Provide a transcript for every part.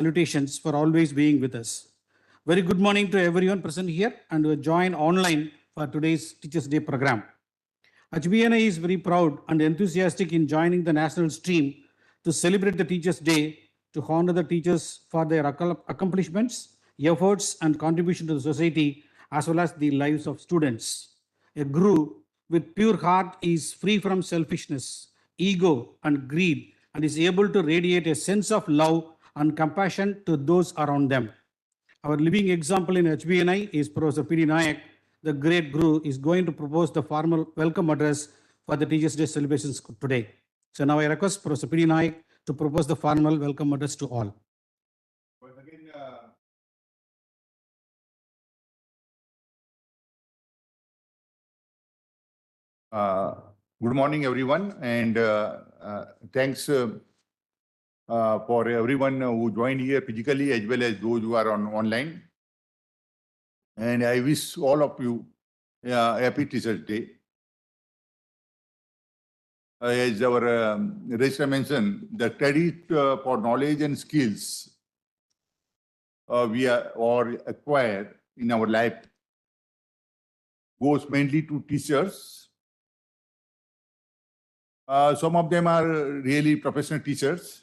salutations for always being with us. Very good morning to everyone present here and who join online for today's Teachers' Day program. HBNI is very proud and enthusiastic in joining the national stream to celebrate the Teachers' Day to honor the teachers for their accomplishments, efforts, and contribution to the society as well as the lives of students. A guru with pure heart is free from selfishness, ego, and greed and is able to radiate a sense of love and compassion to those around them. Our living example in HBNI is Professor P.D. Nayak. The great guru is going to propose the formal welcome address for the Teachers' Day celebrations today. So now I request Professor P.D. Nayak to propose the formal welcome address to all. Once again, good morning, everyone, and thanks for everyone who joined here physically as well as those who are online. And I wish all of you happy Teachers' Day. As our Registrar mentioned, the credit for knowledge and skills we are or acquire in our life goes mainly to teachers. Some of them are really professional teachers,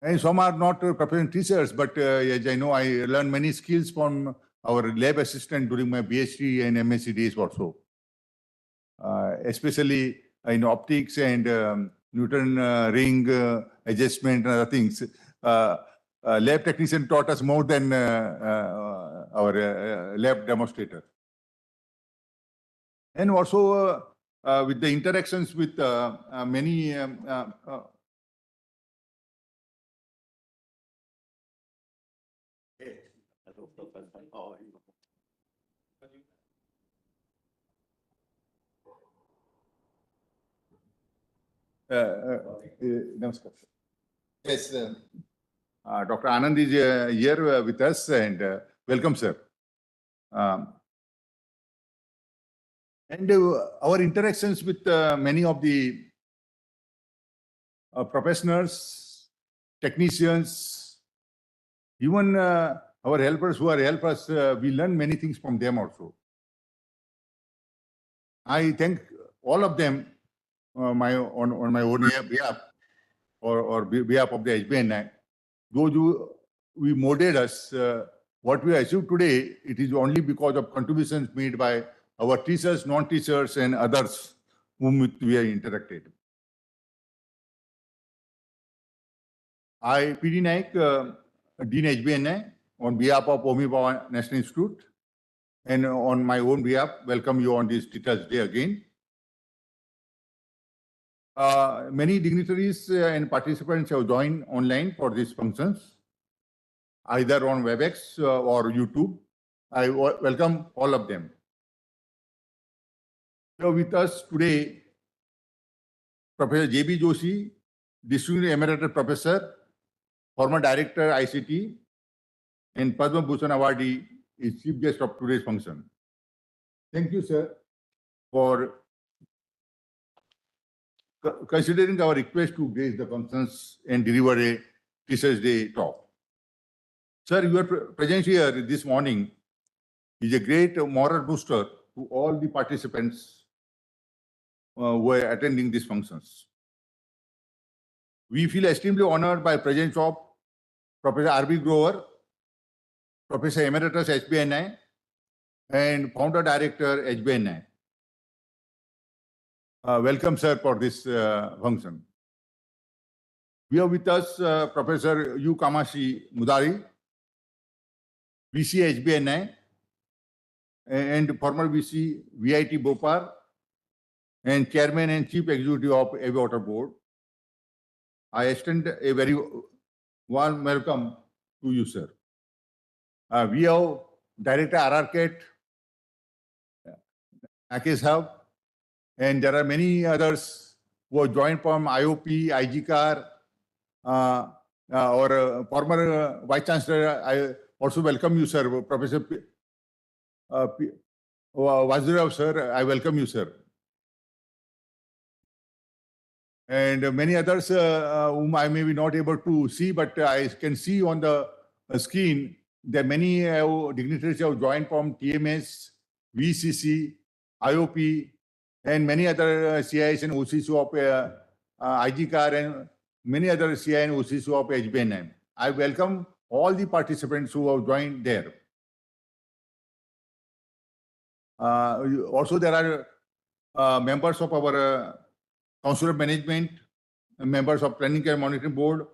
and some are not professional teachers, but as I know, I learned many skills from our lab assistant during my PhD and MSc days also. Especially in optics and Newton ring adjustment and other things. Lab technician taught us more than our lab demonstrator. And also with the interactions with many Namaskar. Yes, Dr. Anand is here with us, and welcome, sir. And our interactions with many of the professionals, technicians, even our helpers who are help us, we learn many things from them also. I thank all of them on my own behalf or behalf of the HBNI. Those who we molded us, what we achieved today, it is only because of contributions made by our teachers, non-teachers, and others whom we have interacted. I, P.D. Nayak, Dean HBNI, on behalf of Homi Bhabha National Institute, and on my own behalf, welcome you on this Teachers' Day again. Many dignitaries and participants have joined online for these functions, either on WebEx or YouTube. I welcome all of them. Here with us today, Professor J.B. Joshi, Distinguished Emeritus Professor, former Director ICT, and Padma Bhushan Awardee is Chief Guest of today's function. Thank you, sir, for considering our request to grace the functions and deliver a Teachers' Day talk. Sir, your presence here this morning is a great moral booster to all the participants who are attending these functions. We feel extremely honored by the presence of Professor R.B. Grover, Professor Emeritus HBNI, and Founder Director HBNI. Welcome, sir, for this function. We have with us Professor U. Kamashi Mudari, VC HBNI, and former VC VIT Bhopal, and Chairman and Chief Executive of Aviator Board. I extend a very warm welcome to you, sir. We have Director RRCAT, Rakesh Hub, and there are many others who have joined from IOP, IGCAR, or former Vice Chancellor. I also welcome you, sir. Professor Vasudev, sir, I welcome you, sir. and many others whom I may be not able to see, but I can see on the screen that many dignitaries have joined from TMS, VCC, IOP, and many other CIS and OCs of IGCAR and many other CI and OCs of HBNM. I welcome all the participants who have joined there. Also, there are members of our Council of Management, members of Planning and Monitoring Board,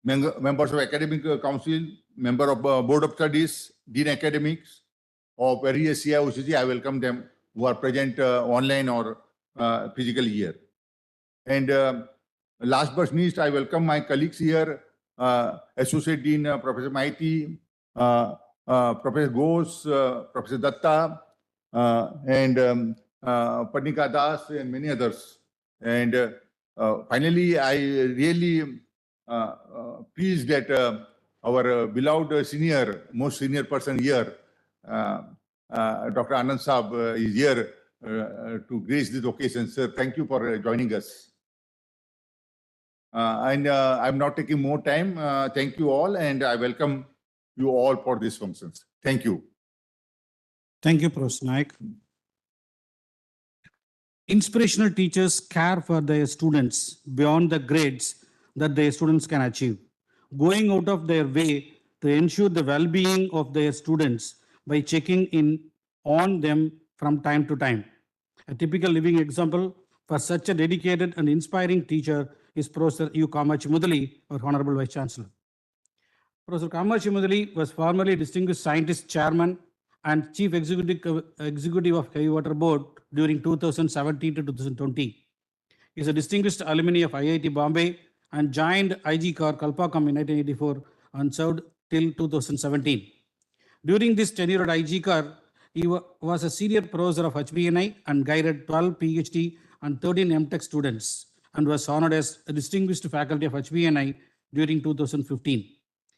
members of Academic Council, member of Board of Studies, Dean Academics of various CI, OCC. I welcome them who are present online or physically here. And last but not least, I welcome my colleagues here, Associate Dean Professor Maiti, Professor Ghosh, Professor Datta, and Padnika Das, and many others. And finally, I really pleased that our beloved most senior person here, Dr. Anand Saab, is here to grace this occasion. Sir, thank you for joining us. And I'm not taking more time. Thank you all, and I welcome you all for these functions. Thank you. Thank you, Professor Naik. Inspirational teachers care for their students beyond the grades that their students can achieve, going out of their way to ensure the well-being of their students by checking in on them from time to time. A typical living example for such a dedicated and inspiring teacher is Professor U. Kamachi Mudali, our Honorable Vice Chancellor. Professor Kamachi Mudali was formerly Distinguished Scientist Chairman and Chief Executive of Heavy Water Board during 2017 to 2020. He is a distinguished alumni of IIT Bombay and joined IGCAR Kalpakkam in 1984 and served till 2017. During this tenure at IGCAR, he was a senior professor of HBNI and guided 12 PhD and 13 MTech students and was honored as a distinguished faculty of HBNI during 2015.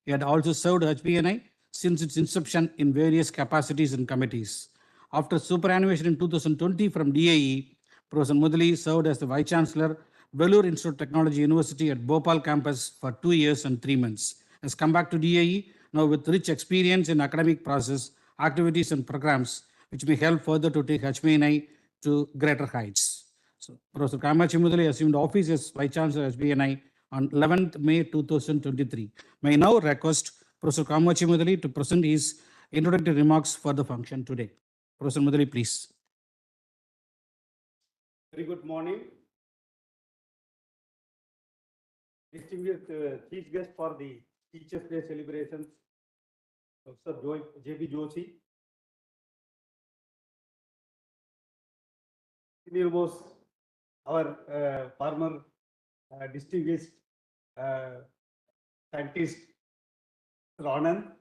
He had also served HBNI since its inception in various capacities and committees. After superannuation in 2020 from DIE, Professor Mudali served as the Vice Chancellor, Vellore Institute of Technology University at Bhopal campus for 2 years and 3 months. Has come back to DIE now with rich experience in academic process, activities and programs, which may help further to take HBNI to greater heights. So, Professor Kamachi Mudali assumed office as Vice Chancellor HBNI on 11th May 2023. May I now request Professor Kamachi Mudali to present his introductory remarks for the function today. Professor Mudali, please. Very good morning. Distinguished chief guest for the Teachers' Day celebrations, Professor J.B. Joshi. Senior most, our former distinguished scientist, Anand,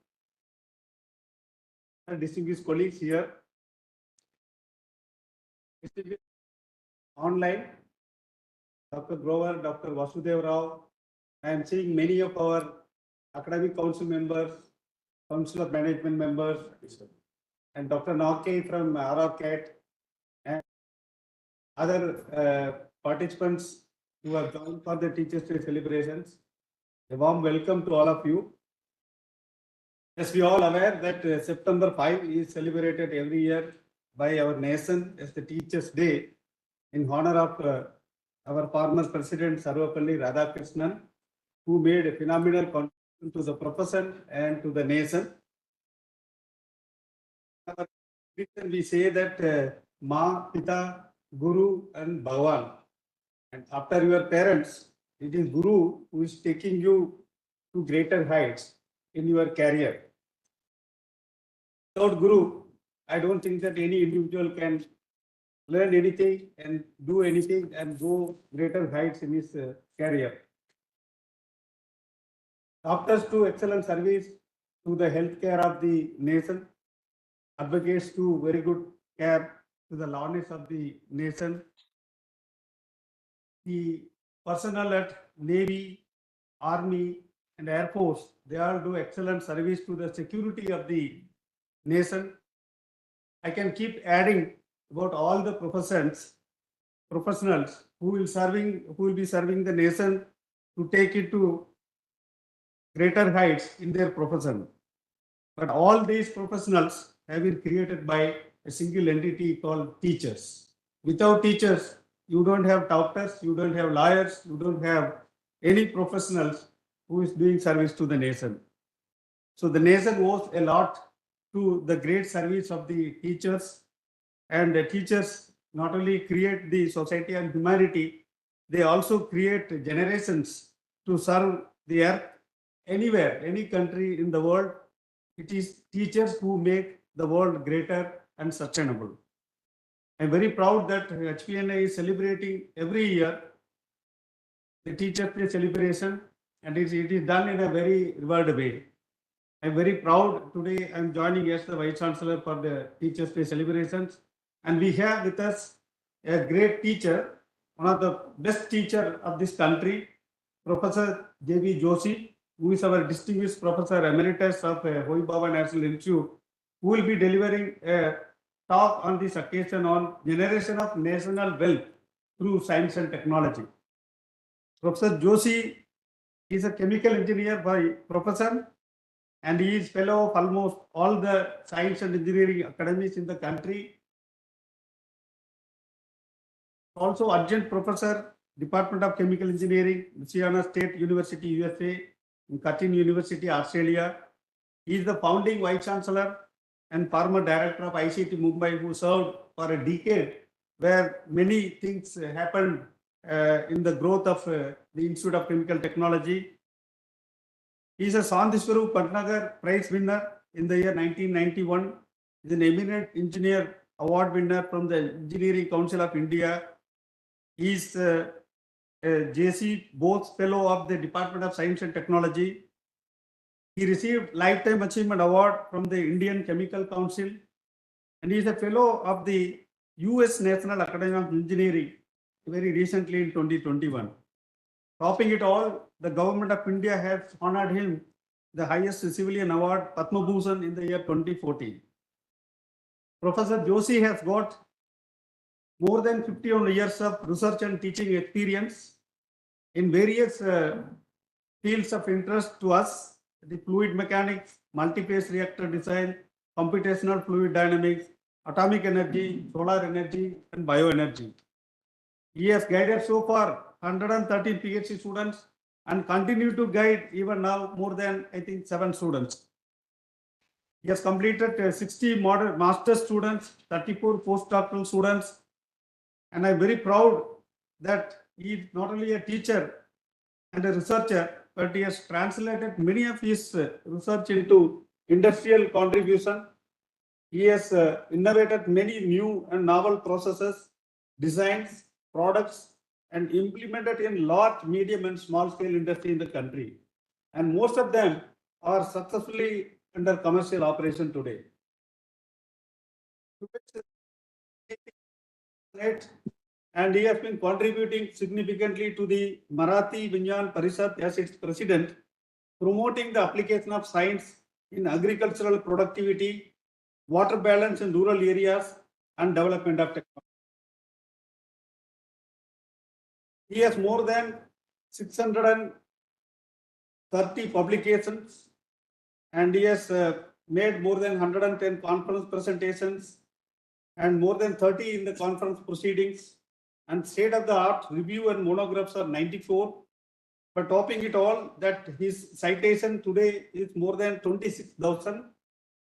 distinguished colleagues here, distinguished online, Dr. Grover, Dr. Vasudev Rao. I am seeing many of our academic council members, council of management members, and Dr. Nauke from RRCAT, and other participants who have joined for the Teachers' Day celebrations. A warm welcome to all of you. As we all aware that September 5 is celebrated every year by our nation as the Teachers' Day in honor of our former President Sarvapalli Radhakrishnan, who made a phenomenal contribution to the profession and to the nation. We say that Ma, Pita, Guru and Bhagavan. And after your parents, it is Guru who is taking you to greater heights in your career. Without Guru, I don't think that any individual can learn anything and do anything and go greater heights in his career. Doctors do excellent service to the healthcare of the nation. Advocates do very good care to the lawness of the nation. The personnel at Navy, Army and Air Force, they all do excellent service to the security of the nation. I can keep adding about all the professions, professionals who will be serving the nation to take it to greater heights in their profession. But all these professionals have been created by a single entity called teachers. Without teachers, you don't have doctors, you don't have lawyers, you don't have any professionals who is doing service to the nation. So the nation owes a lot to the great service of the teachers, and the teachers not only create the society and humanity, they also create generations to serve the earth anywhere, any country in the world. It is teachers who make the world greater and sustainable. I'm very proud that HPNA is celebrating every year the Teachers' Day celebration, and it is done in a very revered way. I'm very proud today. I'm joining as the Vice Chancellor for the Teachers' Day celebrations, and we have with us a great teacher, one of the best teacher of this country, Professor J.V. Joshi, who is our distinguished Professor Emeritus of Hoy Bhabha National Institute, who will be delivering a talk on this occasion on generation of national wealth through science and technology. Professor Joshi is a chemical engineer by profession, and he is fellow of almost all the science and engineering academies in the country. Also adjunct professor, Department of Chemical Engineering, Louisiana State University, USA, in Curtin University, Australia. He is the founding Vice Chancellor and former Director of ICT Mumbai, who served for a decade, where many things happened in the growth of the Institute of Chemical Technology. He is a Sandishwaru Patnagar Prize winner in the year 1991. He is an eminent engineer award winner from the Engineering Council of India. He is a JC Bose Fellow of the Department of Science and Technology. He received Lifetime Achievement Award from the Indian Chemical Council, and he is a Fellow of the US National Academy of Engineering very recently in 2021. Topping it all, the government of India has honored him the highest civilian award, Padma Bhushan, in the year 2014. Professor Joshi has got more than 51 years of research and teaching experience in various fields of interest to us: the fluid mechanics, multi-phase reactor design, computational fluid dynamics, atomic energy, solar energy, and bioenergy. He has guided so far 113 PhD students and continue to guide even now more than, I think, 7 students. He has completed 60 master students, 34 postdoctoral students, and I'm very proud that he is not only a teacher and a researcher, but he has translated many of his research into industrial contribution. He has innovated many new and novel processes, designs, products, and implemented in large, medium, and small scale industry in the country. And most of them are successfully under commercial operation today. And he has been contributing significantly to the Marathi Vinyan Parishad as its president, promoting the application of science in agricultural productivity, water balance in rural areas, and development of technology. He has more than 630 publications, and he has made more than 110 conference presentations and more than 30 in the conference proceedings, and state-of-the-art review and monographs are 94. But topping it all, that his citation today is more than 26,000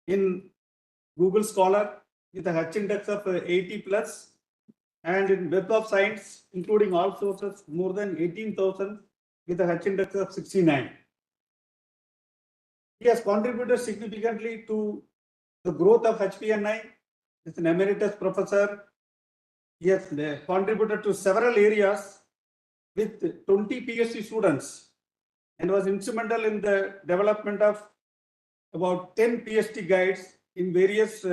in Google Scholar with a H index of 80 plus, and in Web of Science, including all sources, more than 18,000 with a H index of 69. He has contributed significantly to the growth of HPNI. He is an emeritus professor. He has contributed to several areas with 20 PhD students and was instrumental in the development of about 10 PhD guides in various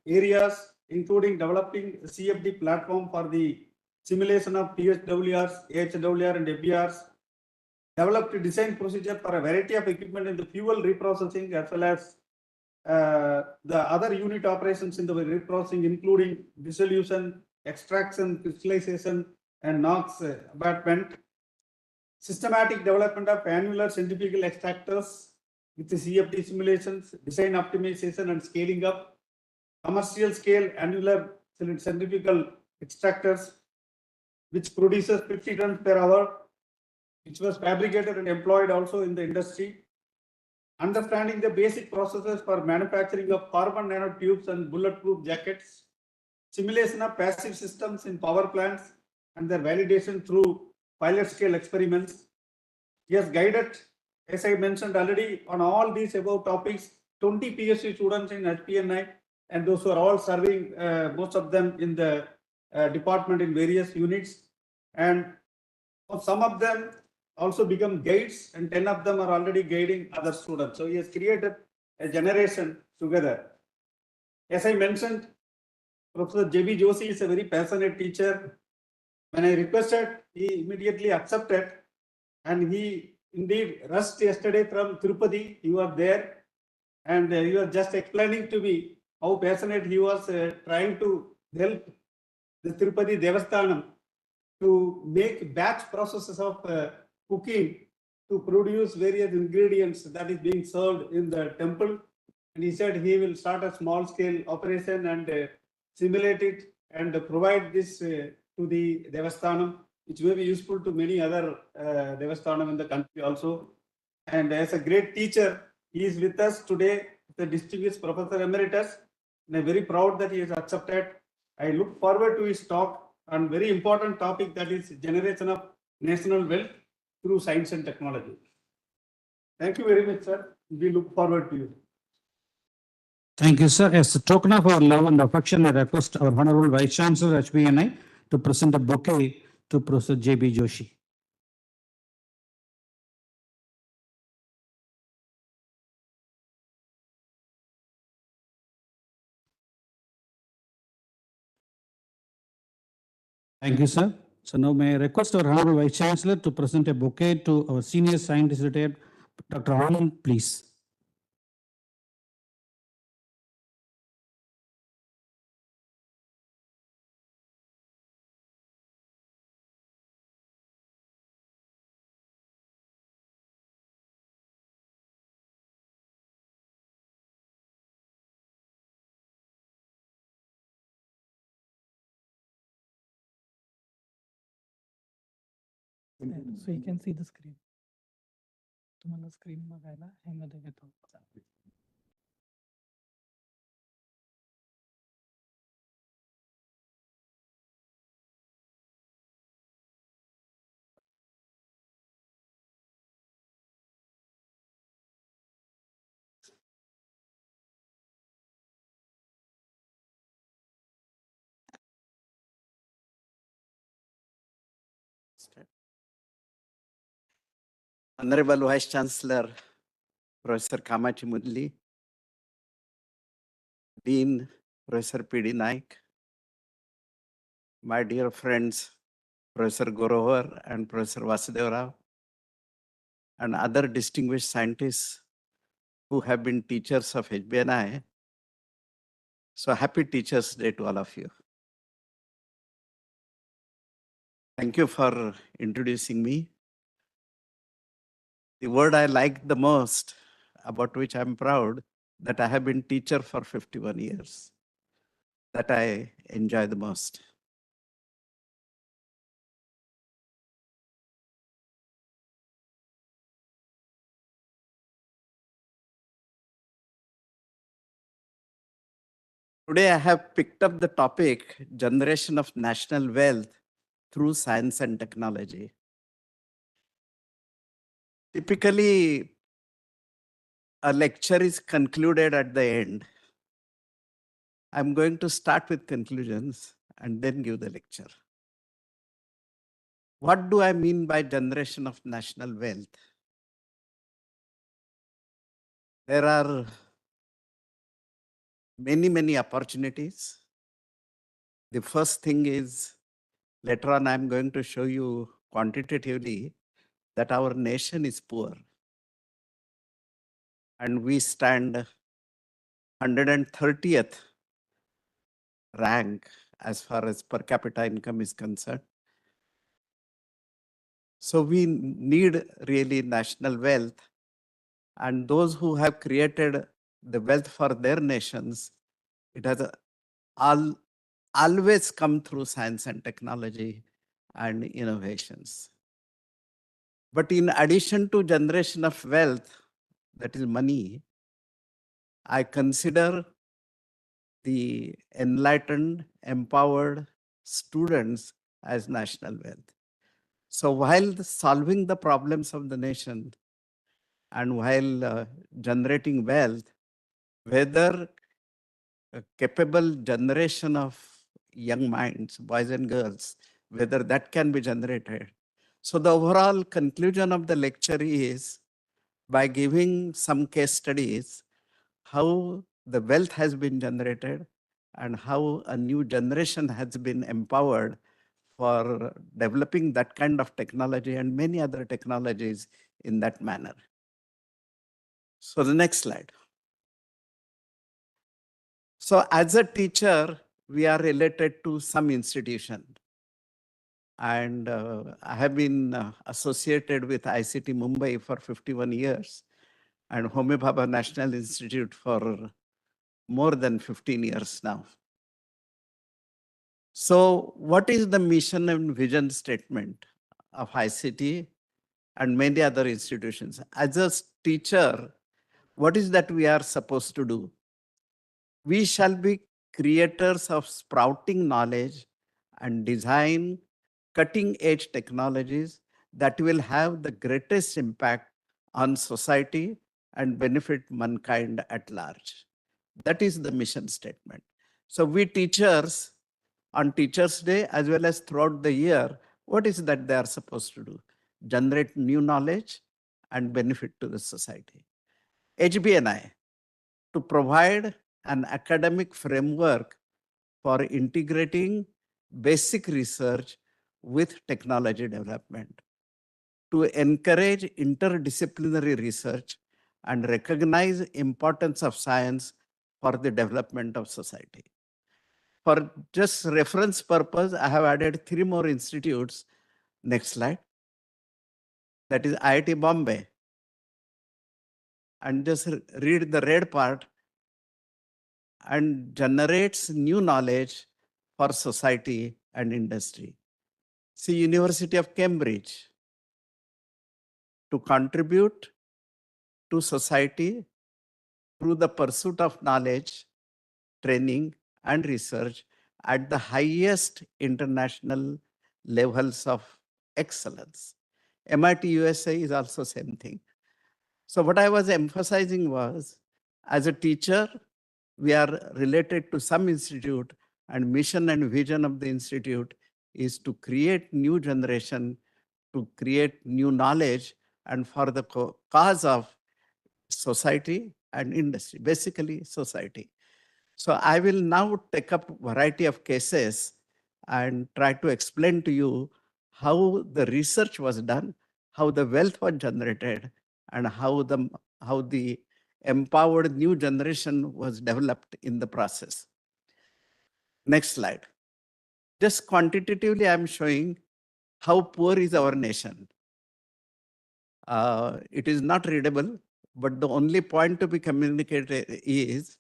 areas, including developing a CFD platform for the simulation of PHWRs, AHWR, and FBRs, developed a design procedure for a variety of equipment in the fuel reprocessing as well as the other unit operations in the reprocessing, including dissolution, extraction, crystallization, and NOx abatement. Systematic development of annular centrifugal extractors with the CFD simulations, design optimization and scaling up, commercial scale annular centrifugal extractors, which produces 50 tons per hour, which was fabricated and employed also in the industry. Understanding the basic processes for manufacturing of carbon nanotubes and bulletproof jackets, simulation of passive systems in power plants and their validation through pilot scale experiments. He has guided, as I mentioned already, on all these above topics, 20 PhD students in HPNI, and those who are all serving, most of them in the department in various units. And some of them also become guides, and 10 of them are already guiding other students. So he has created a generation together. As I mentioned, Professor J.B. Joshi is a very passionate teacher. When I requested, he immediately accepted, and he indeed rushed yesterday from Tirupati. He was there, and he was just explaining to me how passionate he was trying to help the Tirupati Devasthanam to make batch processes of cooking to produce various ingredients that is being served in the temple. And he said he will start a small scale operation and simulate it and provide this to the Devasthanam, which may be useful to many other Devasthanam in the country also. And as a great teacher, he is with us today, the distinguished Professor Emeritus, and I'm very proud that he has accepted. I look forward to his talk on very important topic, that is generation of national wealth through science and technology. Thank you very much, sir. We look forward to you. Thank you, sir. As a token of our love and affection, I request our Honorable Vice Chancellor, HBNI, to present a bouquet to Professor J.B. Joshi. Thank you, sir. So now may I request our Honorable Vice Chancellor to present a bouquet to our senior scientist retired, Dr. Anand, please. So you can see the screen. तुम्हाला screen बघायला ह्यामध्ये घेतो. Honorable Vice Chancellor, Professor Kamachi Mudli, Dean Professor P.D. Naik, my dear friends, Professor Gorovar and Professor Vasudev Rao, and other distinguished scientists who have been teachers of HBNI. So happy Teachers' Day to all of you. Thank you for introducing me. The word I like the most, about which I'm proud, that I have been teacher for 51 years, that I enjoy the most. Today I have picked up the topic, generation of national wealth through science and technology. Typically, a lecture is concluded at the end. I'm going to start with conclusions and then give the lecture. What do I mean by generation of national wealth? There are many opportunities. The first thing is, later on I'm going to show you quantitatively that our nation is poor. And we stand 130th rank as far as per capita income is concerned. So we need really national wealth, and those who have created the wealth for their nations, it has always come through science and technology and innovations. But in addition to generation of wealth, that is money, I consider the enlightened, empowered students as national wealth. So while solving the problems of the nation and while generating wealth, whether a capable generation of young minds, boys and girls, whether that can be generated. So the overall conclusion of the lecture is, by giving some case studies, how the wealth has been generated and how a new generation has been empowered for developing that kind of technology and many other technologies in that manner. So the next slide. So as a teacher, we are related to some institution. And I have been associated with ICT Mumbai for 51 years and Homi Bhabha National Institute for more than 15 years now. So what is the mission and vision statement of ICT and many other institutions? As a teacher, what is that we are supposed to do? We shall be creators of sprouting knowledge and design cutting-edge technologies that will have the greatest impact on society and benefit mankind at large. That is the mission statement. So we teachers, on Teachers' Day as well as throughout the year, what is that they are supposed to do? Generate new knowledge and benefit to the society. HBNI, to provide an academic framework for integrating basic research with technology development, to encourage interdisciplinary research and recognize importance of science for the development of society. For just reference purpose, I have added 3 more institutes. Next slide. That is IIT Bombay. And just read the red part, and generates new knowledge for society and industry. See, University of Cambridge, to contribute to society through the pursuit of knowledge, training, and research at the highest international levels of excellence. MIT USA is also same thing. So what I was emphasizing was, as a teacher, we are related to some institute, and mission and vision of the institute is to create new generation, to create new knowledge, and for the cause of society and industry, basically society. So I will now take up a variety of cases and try to explain to you how the research was done, how the wealth was generated, and how the empowered new generation was developed in the process. Next slide. Just quantitatively, I'm showing how poor is our nation. It is not readable, but the only point to be communicated is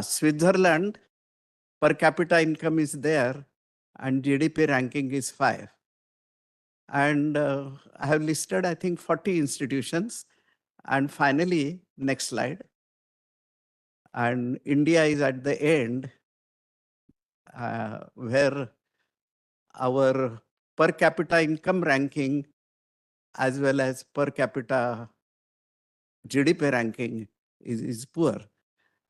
Switzerland per capita income is there and GDP ranking is 5. And I have listed, I think, 40 institutions. And finally, next slide. And India is at the end, where our per capita income ranking as well as per capita GDP ranking is poor.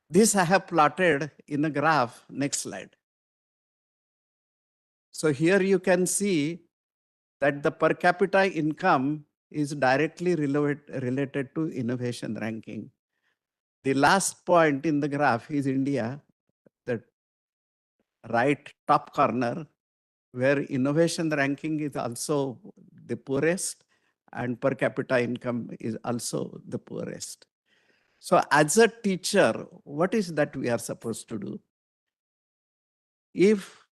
This I have plotted in a graph. Next slide. So here you can see that the per capita income is directly related to innovation ranking. The last point in the graph is India, the right top corner, where innovation ranking is also the poorest and per capita income is also the poorest. So as a teacher, what is that we are supposed to do? If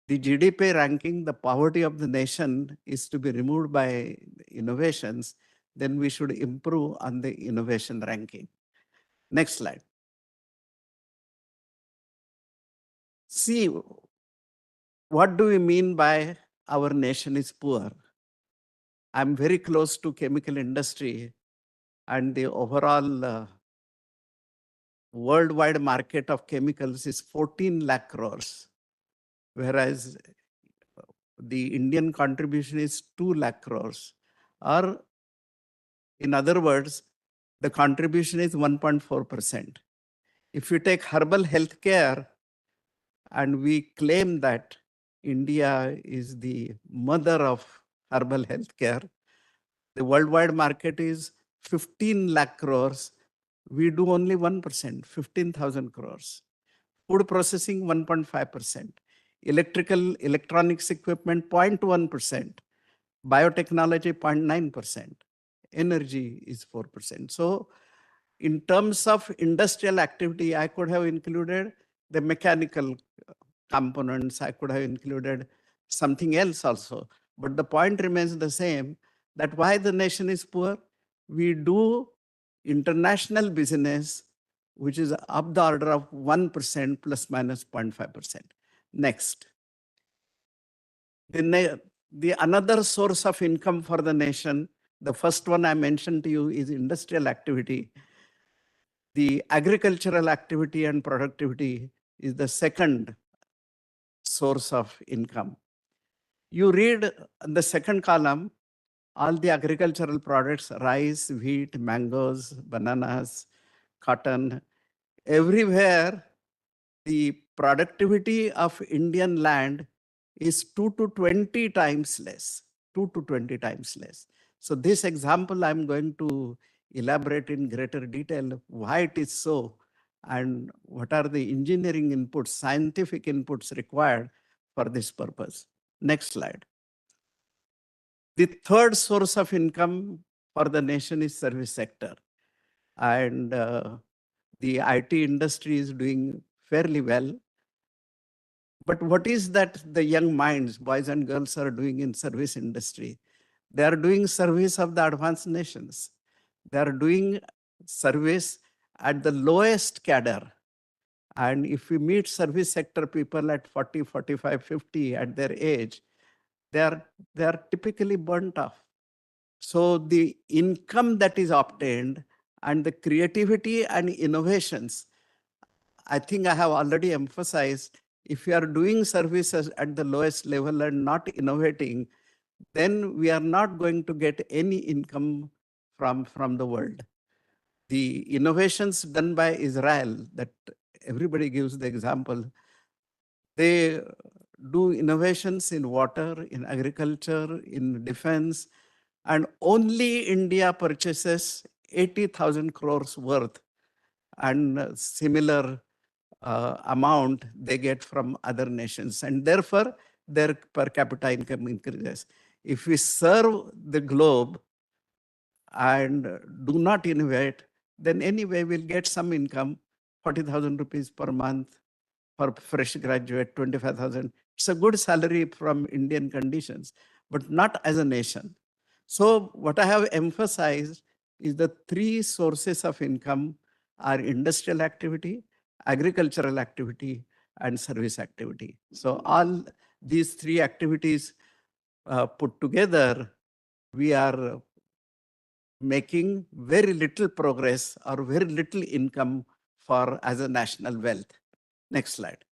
the GDP ranking, the poverty of the nation is to be removed by innovations, then we should improve on the innovation ranking. Next slide. See, what do we mean by our nation is poor? I'm very close to chemical industry, and the overall worldwide market of chemicals is 14 lakh crores, whereas the Indian contribution is 2 lakh crores. Or in other words, the contribution is 1.4%. If you take herbal healthcare, and we claim that India is the mother of herbal healthcare, the worldwide market is 15 lakh crores. We do only 1%, 15,000 crores. Food processing, 1.5%. Electronics equipment, 0.1%. Biotechnology, 0.9%. Energy is 4%. So in terms of industrial activity, I could have included the mechanical components. I could have included something else also. But the point remains the same, that why the nation is poor? We do international business, which is up the order of 1% plus minus 0.5%. Next. The another source of income for the nation, the first one I mentioned to you is industrial activity. The agricultural activity and productivity is the second source of income. You read the second column, all the agricultural products, rice, wheat, mangoes, bananas, cotton, everywhere the productivity of Indian land is 2 to 20 times less, 2 to 20 times less. So this example, I'm going to elaborate in greater detail why it is so and what are the engineering inputs, scientific inputs required for this purpose. Next slide. The third source of income for the nation is service sector. And the IT industry is doing fairly well. But what is that the young minds, boys and girls, are doing in service industry? They are doing service of the advanced nations. They are doing service at the lowest cadre. And if we meet service sector people at 40, 45, 50 at their age, they are typically burnt off. So the income that is obtained and the creativity and innovations, I think I have already emphasized, if we are doing services at the lowest level and not innovating, then we are not going to get any income from the world. The innovations done by Israel, that everybody gives the example, they do innovations in water, in agriculture, in defense, and only India purchases 80,000 crores worth, and similar amount they get from other nations. And therefore, their per capita income increases. If we serve the globe and do not innovate, then anyway we'll get some income, 40,000 rupees per month for fresh graduate, 25,000. It's a good salary from Indian conditions, but not as a nation. So what I have emphasized is the three sources of income are industrial activity, agricultural activity, and service activity. So all these three activities put together, we are making very little progress or very little income for as a national wealth. Next slide.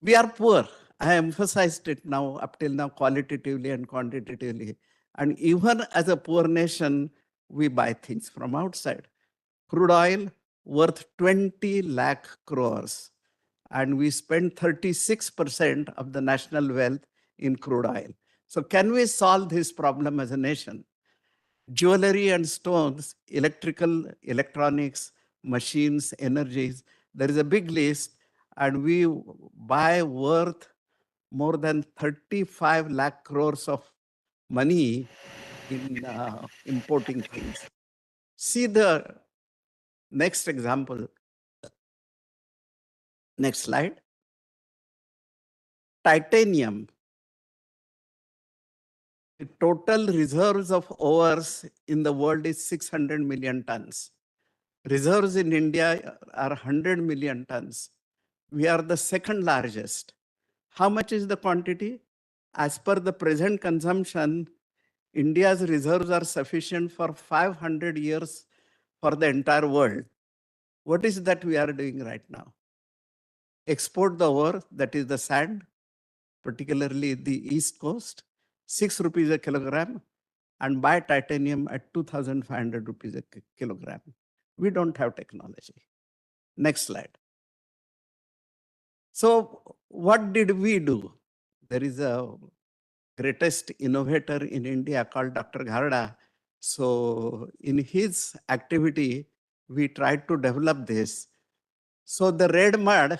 We are poor. I emphasized it now up till now qualitatively and quantitatively. And even as a poor nation, we buy things from outside. Crude oil worth 20 lakh crores. And we spend 36% of the national wealth in crude oil. So can we solve this problem as a nation? Jewelry and stones, electronics, machines, energies, there is a big list, and we buy worth more than 35 lakh crores of money in importing things. See the next example. Next slide. Titanium. The total reserves of ores in the world is 600 million tons. Reserves in India are 100 million tons. We are the second largest. How much is the quantity? As per the present consumption, India's reserves are sufficient for 500 years for the entire world. What is that we are doing right now? Export the ore, that is the sand, particularly the East Coast, 6 rupees a kilogram, and buy titanium at 2,500 rupees a kilogram. We don't have technology. Next slide. So what did we do? There is a greatest innovator in India called Dr. Gharda. So in his activity, we tried to develop this. So the red mud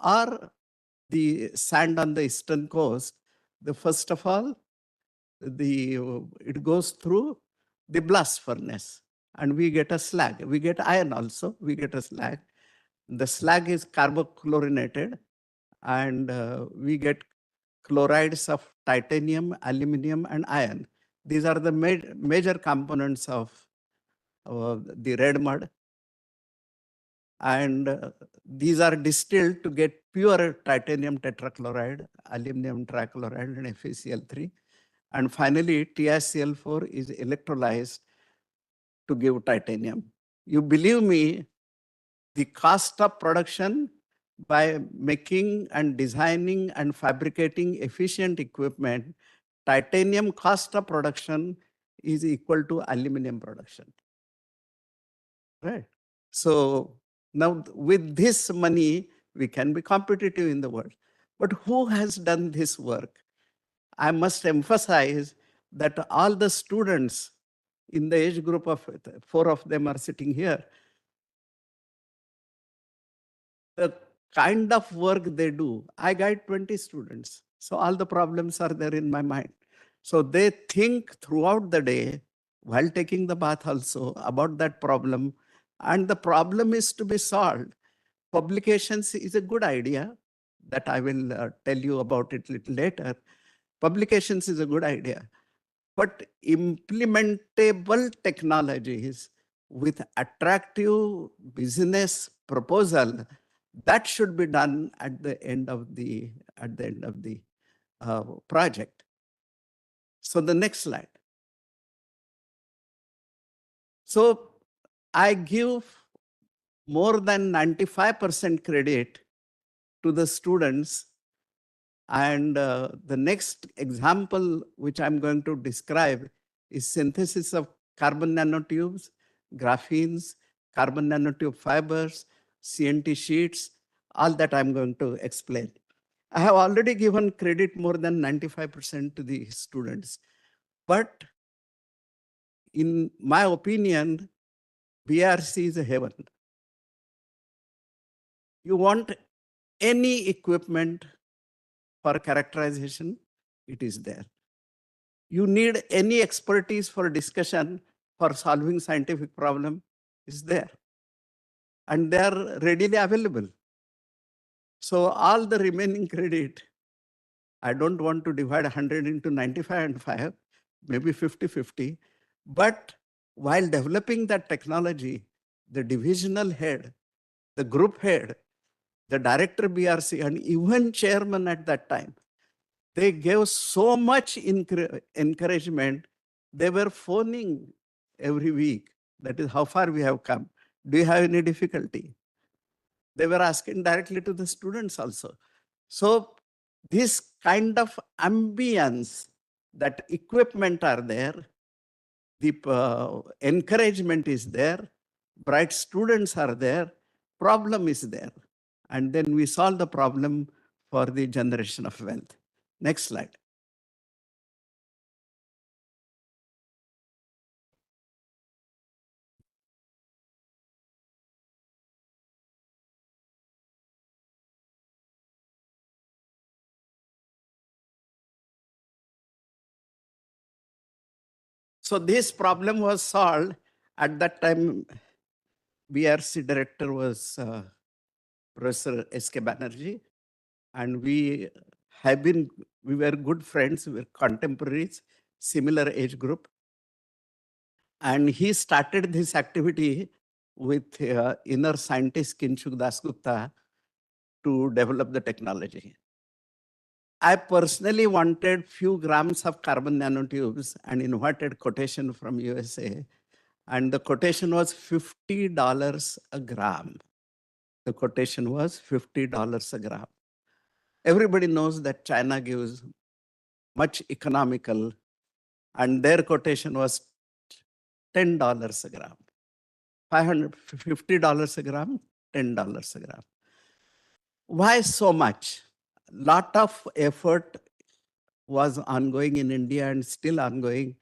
or the sand on the eastern coast, the first of all, it goes through the blast furnace and we get a slag. We get iron also, we get a slag. The slag is carbochlorinated and we get chlorides of titanium, aluminum, and iron. These are the major components of the red mud. And these are distilled to get pure titanium tetrachloride, aluminum trichloride, and FeCl3. And finally, TiCl4 is electrolyzed to give titanium. You believe me, the cost of production by making and designing and fabricating efficient equipment, titanium cost of production is equal to aluminum production. Right? So now with this money, we can be competitive in the world. But who has done this work? I must emphasize that all the students in the age group of 4 of them are sitting here. The kind of work they do, I guide 20 students. So all the problems are there in my mind. So they think throughout the day, while taking the bath also, about that problem. And the problem is to be solved. Publications is a good idea that I will tell you about it a little later. Publications is a good idea. But implementable technologies with attractive business proposal, that should be done at the end of the project. So the next slide. So I give more than 95% credit to the students. And the next example, which I'm going to describe, is synthesis of carbon nanotubes, graphenes, carbon nanotube fibers, CNT sheets, all that I'm going to explain. I have already given credit more than 95% to the students. But in my opinion, BRC is a heaven. You want any equipment for characterization, it is there. You need any expertise for discussion, for solving scientific problem, is there. And they are readily available. So all the remaining credit, I don't want to divide 100 into 95 and 5, maybe 50-50. But while developing that technology, the divisional head, the group head, the director BRC, and even chairman at that time, they gave so much encouragement. They were phoning every week. That is how far we have come. Do you have any difficulty? They were asking directly to the students also. So this kind of ambience, that equipment are there, the encouragement is there, bright students are there, problem is there. And then we solve the problem for the generation of wealth. Next slide. So this problem was solved. At that time, BRC director was Professor S.K. Banerjee, and we were good friends, we were contemporaries, similar age group. And he started this activity with inner scientist Kinshuk Dasgupta to develop the technology. I personally wanted few grams of carbon nanotubes and invited quotation from USA. And the quotation was $50 a gram. The quotation was $50 a gram. Everybody knows that China gives much economical, and their quotation was $10 a gram. $50 a gram, $10 a gram. Why so much? Lot of effort was ongoing in India and still ongoing.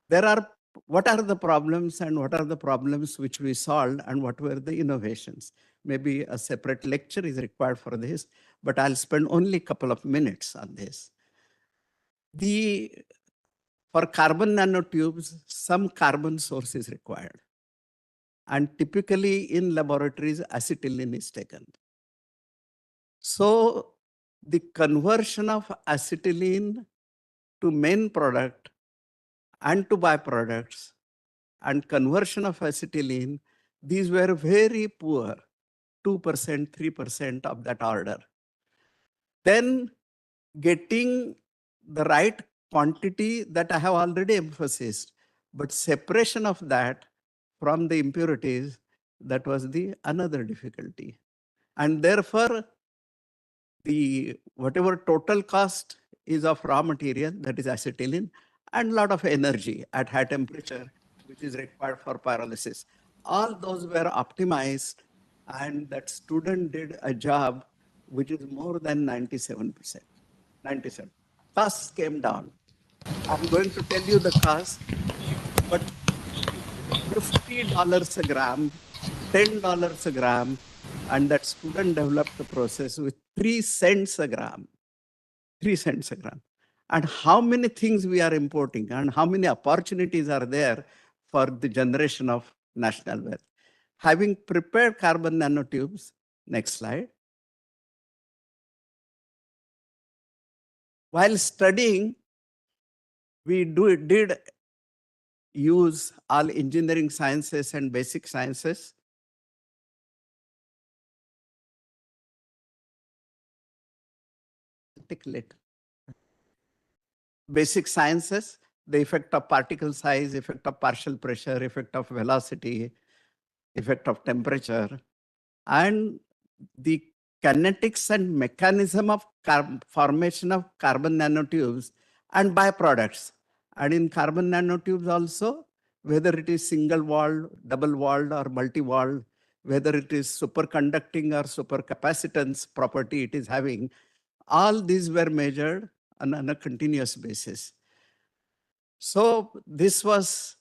What are the problems and what are the problems which we solved and what were the innovations? Maybe a separate lecture is required for this, but I'll spend only a couple of minutes on this. For carbon nanotubes, some carbon source is required. And typically in laboratories, acetylene is taken. So the conversion of acetylene to main product and to byproducts and conversion of acetylene, these were very poor, 2%, 3% of that order. Then getting the right quantity that I have already emphasized, but separation of that from the impurities, that was the another difficulty. And therefore, whatever total cost is of raw material, that is acetylene, and a lot of energy at high temperature, which is required for pyrolysis. All those were optimized, and that student did a job which is more than 97%. 97. Costs came down. I'm going to tell you the cost, but $50 a gram, $10 a gram, and that student developed the process with 3 cents a gram. 3 cents a gram. And how many things we are importing and how many opportunities are there for the generation of national wealth. Having prepared carbon nanotubes, next slide. While studying, we did use all engineering sciences and basic sciences. Basic sciences, the effect of particle size, effect of partial pressure, effect of velocity, effect of temperature, and the kinetics and mechanism of formation of carbon nanotubes and byproducts. And in carbon nanotubes also, whether it is single-walled, double-walled, or multi-walled, whether it is superconducting or supercapacitance property it is having, all these were measured on a continuous basis. So this was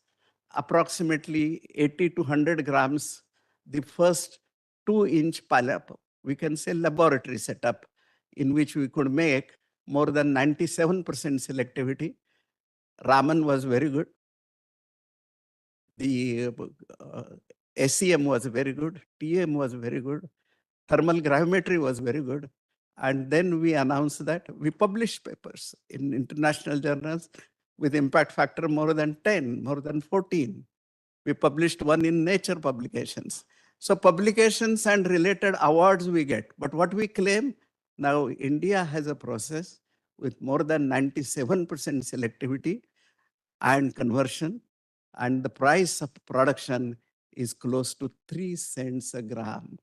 approximately 80 to 100 grams, the first 2-inch pilot, we can say laboratory setup, in which we could make more than 97% selectivity. Raman was very good. The SEM was very good. TM was very good. Thermal gravimetry was very good. And then we announced that we published papers in international journals with impact factor more than 10, more than 14. We published one in Nature publications. So publications and related awards we get. But what we claim, now India has a process with more than 97% selectivity and conversion, and the price of production is close to 3 cents a gram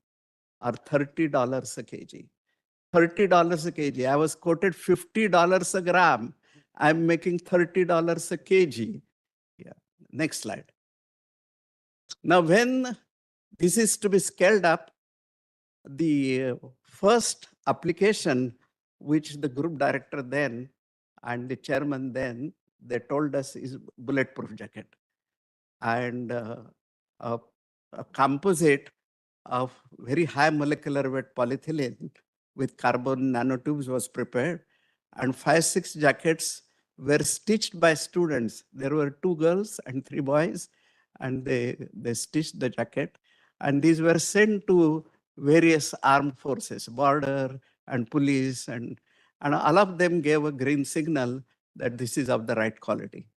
or $30 a kg. $30 a kg. I was quoted $50 a gram. I'm making $30 a kg. Yeah. Next slide. Now, when this is to be scaled up, the first application which the group director then and the chairman then, they told us is bulletproof jacket. And a composite of very high molecular weight polyethylene with carbon nanotubes was prepared, and 5-6 jackets were stitched by students. There were 2 girls and 3 boys, and they stitched the jacket, and these were sent to various armed forces, border and police, and all of them gave a green signal that this is of the right quality.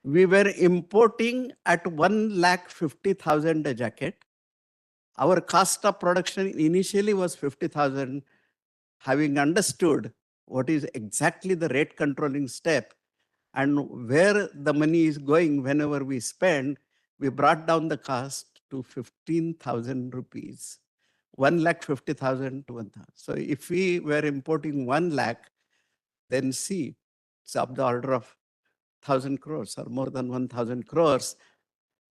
We were importing at 1,50,000 a jacket. Our cost of production initially was 50,000. Having understood what is exactly the rate controlling step and where the money is going whenever we spend, we brought down the cost to 15,000 rupees. 1,50,000 to 1,000. So if we were importing 1 lakh, then see, it's of the order of 1,000 crores or more than 1,000 crores.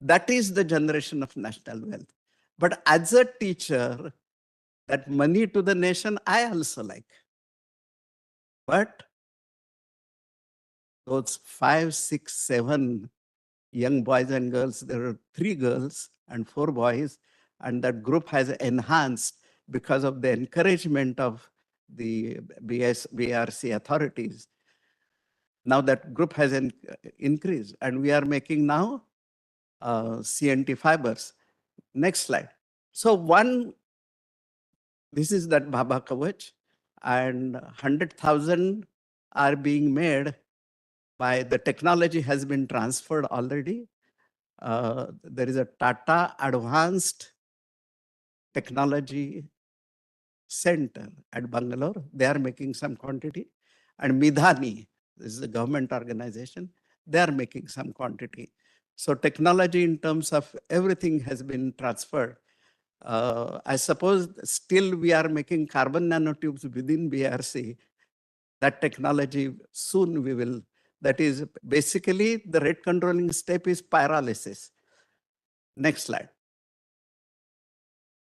That is the generation of national wealth. But as a teacher, that money to the nation, I also like. But those 5, 6, 7 young boys and girls, there are 3 girls and 4 boys, and that group has enhanced because of the encouragement of the BRC authorities. Now that group has increased, and we are making now CNT fibers. Next slide. So this is that Baba Kavach, and 100,000 are being made by the technology has been transferred already. There is a Tata Advanced Technology Center at Bangalore. They are making some quantity. And Midhani, this is a government organization, they are making some quantity. So technology in terms of everything has been transferred. I suppose still we are making carbon nanotubes within BRC. That technology soon we will, that is basically the rate controlling step is pyrolysis. Next slide.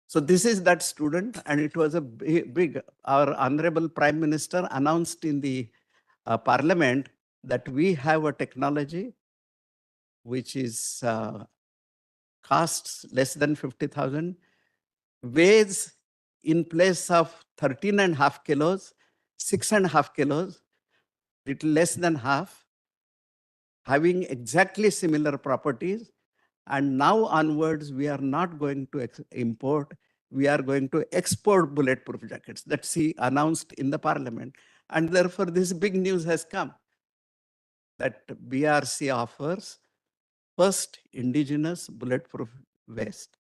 So this is that student, and it was a big, our Honorable Prime Minister announced in the Parliament that we have a technology which is costs less than 50,000, weighs in place of 13.5 kilos, 6.5 kilos, little less than half, having exactly similar properties. And now onwards, we are not going to import, we are going to export bulletproof jackets. That's he announced in the Parliament. And therefore, this big news has come that BRC offers first indigenous bulletproof vest.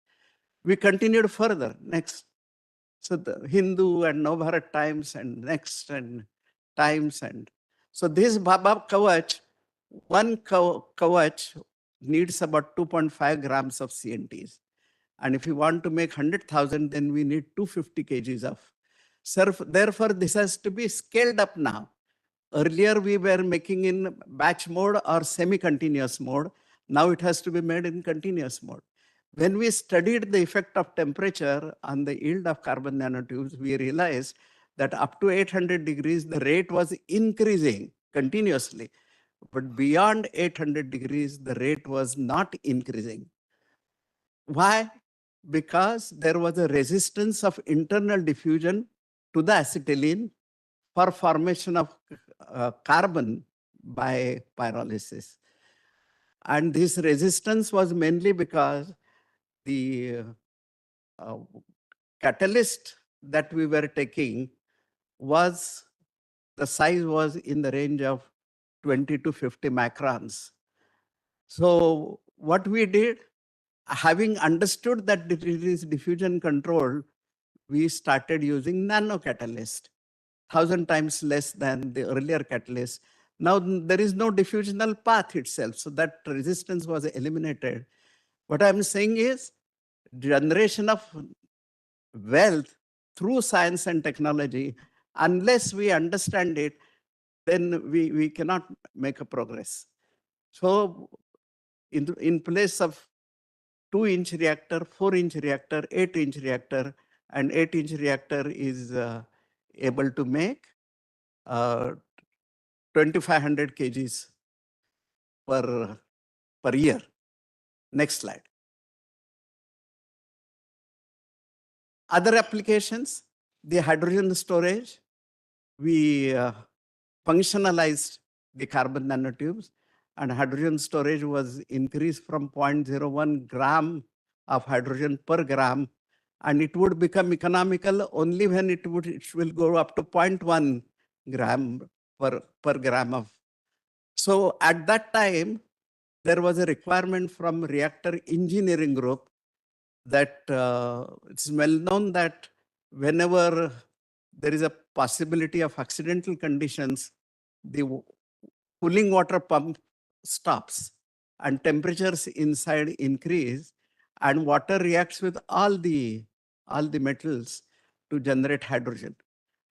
We continued further. Next. So the Hindu and Navbharat Times and Next and Times. And so this Baba Kavach, one Kavach needs about 2.5 grams of CNTs. And if you want to make 100,000, then we need 250 kgs of surf. Therefore, this has to be scaled up now. Earlier, we were making in batch mode or semi-continuous mode. Now it has to be made in continuous mode. When we studied the effect of temperature on the yield of carbon nanotubes, we realized that up to 800 degrees, the rate was increasing continuously. But beyond 800 degrees, the rate was not increasing. Why? Because there was a resistance of internal diffusion to the acetylene for formation of carbon by pyrolysis. And this resistance was mainly because the catalyst that we were taking was, the size was in the range of 20 to 50 macrons. So what we did, having understood that it is diffusion control, we started using nano catalyst, 1,000 times less than the earlier catalyst. Now there is no diffusional path itself, so that resistance was eliminated. What I'm saying is, generation of wealth through science and technology, unless we understand it, then we cannot make a progress. So in place of 2-inch reactor, 4-inch reactor, 8-inch reactor, and 8-inch reactor is able to make 2,500 kgs per year. Next slide. Other applications, the hydrogen storage, we functionalized the carbon nanotubes, and hydrogen storage was increased from 0.01 gram of hydrogen per gram And it would become economical only when it will go up to 0.1 gram per gram of. So at that time, there was a requirement from reactor engineering group that it's well known that whenever there is a possibility of accidental conditions, the cooling water pump stops and temperatures inside increase, and water reacts with all the metals to generate hydrogen.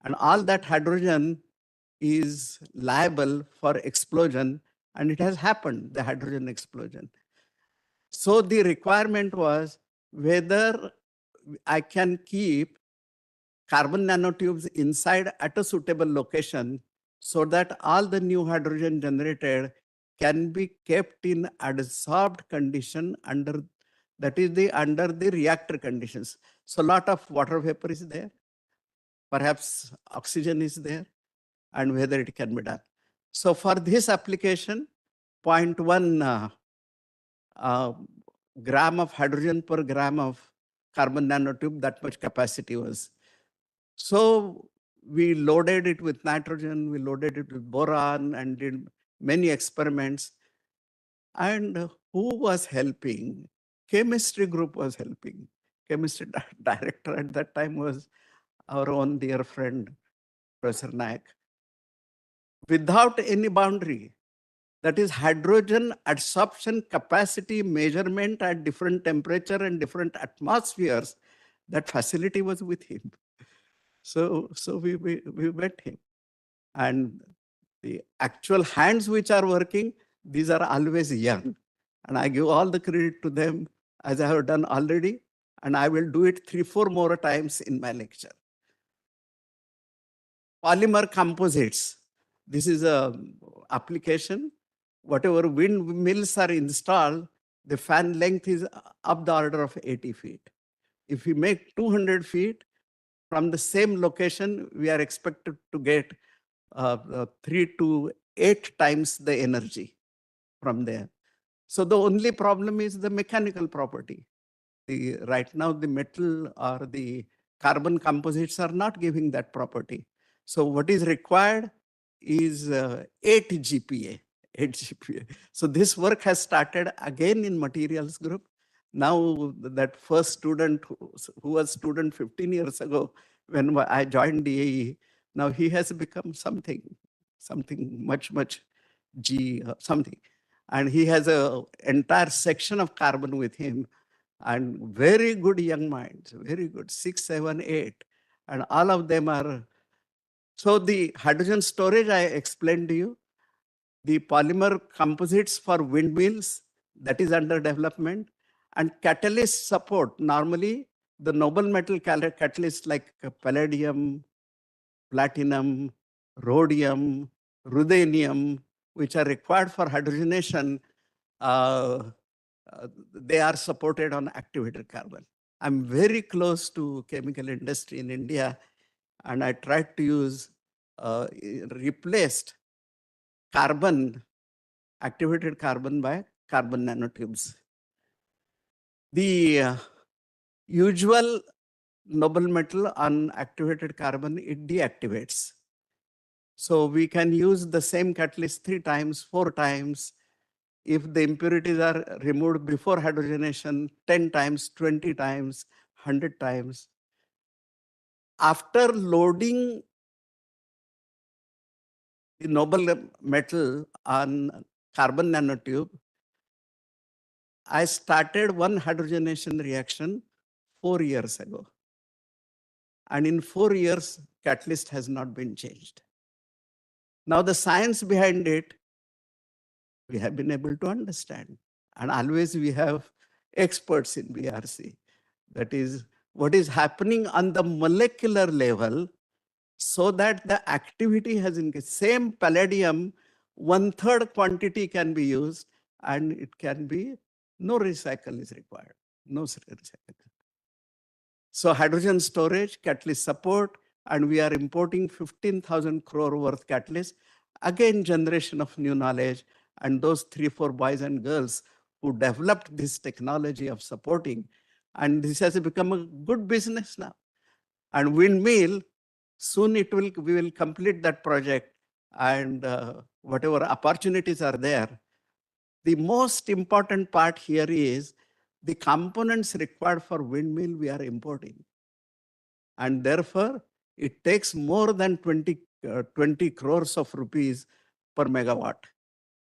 And all that hydrogen is liable for explosion, and it has happened, the hydrogen explosion. So the requirement was whether I can keep carbon nanotubes inside at a suitable location so that all the new hydrogen generated can be kept in adsorbed condition under the reactor conditions. So a lot of water vapor is there, perhaps oxygen is there, and whether it can be done. So for this application, 0.1 gram of hydrogen per gram of carbon nanotube, that much capacity was. So we loaded it with nitrogen, we loaded it with boron, and did many experiments. And who was helping? Chemistry group was helping. Chemistry director at that time was our own dear friend, Professor Naik. Without any boundary, that is hydrogen adsorption capacity measurement at different temperature and different atmospheres, that facility was with him. So we met him. And the actual hands which are working, these are always young. And I give all the credit to them, as I have done already, and I will do it 3-4 more times in my lecture. Polymer composites. This is a application. Whatever windmills are installed, the fan length is up the order of 80 feet. If we make 200 feet, from the same location, we are expected to get 3 to 8 times the energy from there. So the only problem is the mechanical property. Right now, the metal or the carbon composites are not giving that property. So what is required is 8 GPa. 8 GPa. So this work has started again in materials group. Now that first student who was student 15 years ago when I joined DAE, now he has become something much something. And he has an entire section of carbon with him, and very good young minds, very good, 6, 7, 8. And all of them are. So the hydrogen storage I explained to you, the polymer composites for windmills, that is under development, and catalyst support. Normally, the noble metal catalysts like palladium, platinum, rhodium, ruthenium, which are required for hydrogenation, they are supported on activated carbon. I'm very close to chemical industry in India, and I tried to use replaced carbon, activated carbon by carbon nanotubes. The usual noble metal on activated carbon, it deactivates. So we can use the same catalyst 3 times, 4 times. If the impurities are removed before hydrogenation, 10 times, 20 times, 100 times. After loading the noble metal on carbon nanotube, I started one hydrogenation reaction 4 years ago. And in 4 years, catalyst has not been changed. Now the science behind it, we have been able to understand. And always we have experts in BRC. That is what is happening on the molecular level, so that the activity has increased. Same palladium, 1/3 quantity can be used, and it can be, no recycle is required, no recycle. So hydrogen storage, catalyst support, and we are importing 15,000 crore worth catalyst. Again, generation of new knowledge, and those 3-4 boys and girls who developed this technology of supporting, And this has become a good business now. And windmill, soon we will complete that project, and whatever opportunities are there. The most important part here is the components required for windmill we are importing. And therefore, it takes more than 20 crores of rupees per megawatt.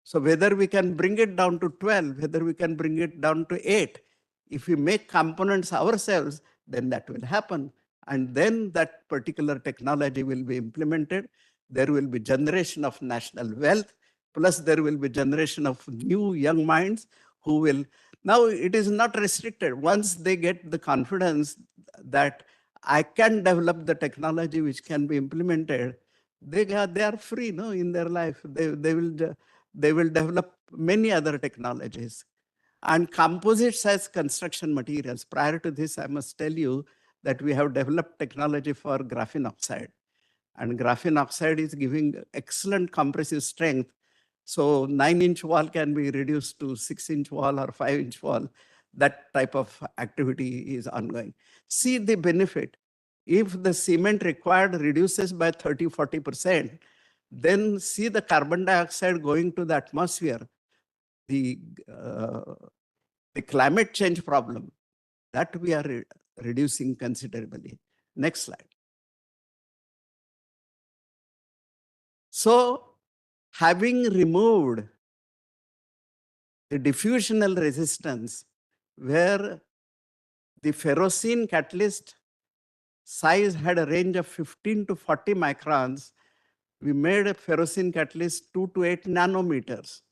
So whether we can bring it down to 12, whether we can bring it down to 8, if we make components ourselves, then that will happen. And then that particular technology will be implemented. There will be generation of national wealth, plus there will be generation of new young minds who will. Now it is not restricted. Once they get the confidence that I can develop the technology which can be implemented, they are free, no, in their life. They will develop many other technologies. And composites as construction materials. Prior to this, I must tell you that we have developed technology for graphene oxide. And graphene oxide is giving excellent compressive strength. So 9-inch wall can be reduced to 6-inch wall or 5-inch wall. That type of activity is ongoing. See the benefit. If the cement required reduces by 30-40%, then see the carbon dioxide going to the atmosphere, the climate change problem, that we are reducing considerably. Next slide. So, having removed the diffusional resistance, where the ferrocene catalyst size had a range of 15 to 40 microns, we made a ferrocene catalyst 2 to 8 nanometers.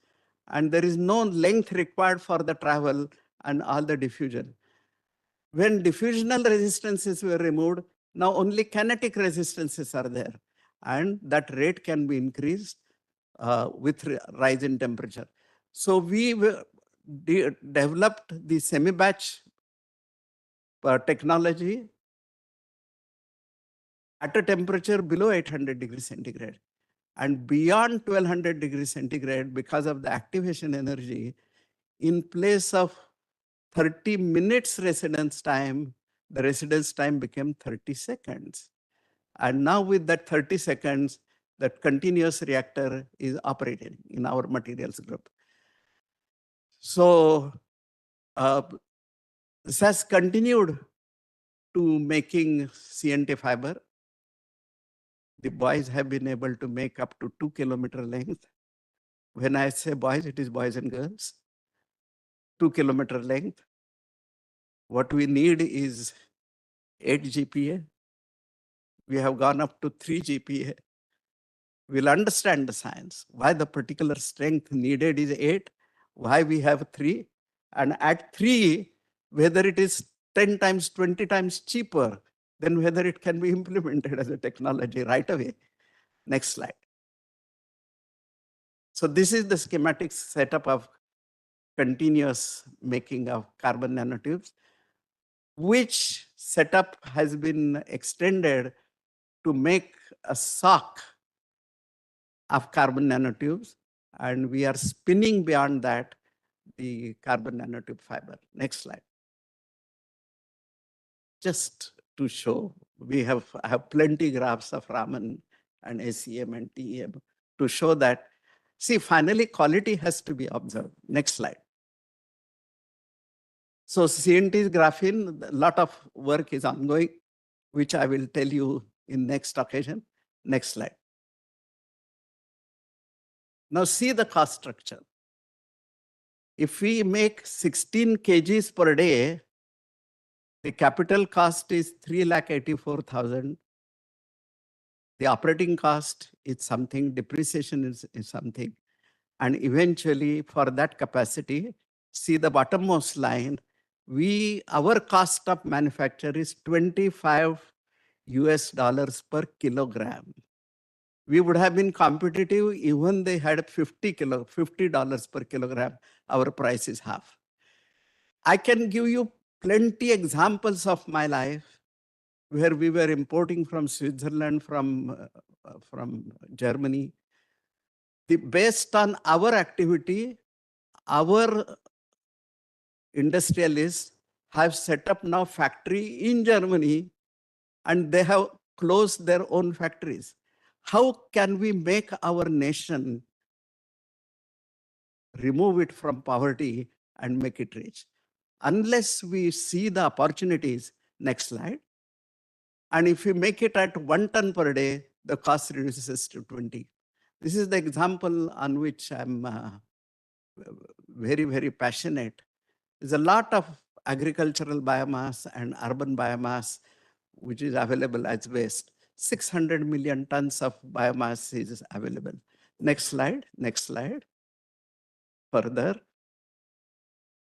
And there is no length required for the travel and all the diffusion. When diffusional resistances were removed, now only kinetic resistances are there. And that rate can be increased with rise in temperature. So we developed the semi-batch technology at a temperature below 800 degrees centigrade. And beyond 1200 degrees centigrade, because of the activation energy, in place of 30 minutes residence time, the residence time became 30 seconds. And now with that 30 seconds, that continuous reactor is operating in our materials group. So this has continued to making CNT fiber. The boys have been able to make up to 2 kilometer length. When I say boys, it is boys and girls. 2 kilometer length. What we need is 8 GPa. We have gone up to 3 GPa. We'll understand the science, why the particular strength needed is 8, why we have 3. And at 3, whether it is 10 times, 20 times cheaper, then whether it can be implemented as a technology right away. Next slide. So this is the schematic setup of continuous making of carbon nanotubes, which setup has been extended to make a sock of carbon nanotubes, and we are spinning beyond that the carbon nanotube fiber. Next slide. Just to show, I have plenty graphs of Raman and SEM and TEM to show that, see, finally quality has to be observed. Next slide. So CNT's graphene, a lot of work is ongoing, which I will tell you in next occasion. Next slide. Now see the cost structure. If we make 16 kgs per day, the capital cost is 3,84,000. The operating cost is something, depreciation is something. And eventually for that capacity, see the bottommost line, our cost of manufacture is $25 per kilogram. We would have been competitive even they had $50 per kilogram. Our price is half. I can give you plenty examples of my life where we were importing from Switzerland, from Germany. Based on our activity, our industrialists have set up now factory in Germany and they have closed their own factories. How can we make our nation remove it from poverty and make it rich? Unless we see the opportunities, next slide. And if we make it at 1 ton per day, the cost reduces to 20. This is the example on which I'm very, very passionate. There's a lot of agricultural biomass and urban biomass which is available as waste. 600 million tons of biomass is available. Next slide, next slide. Further.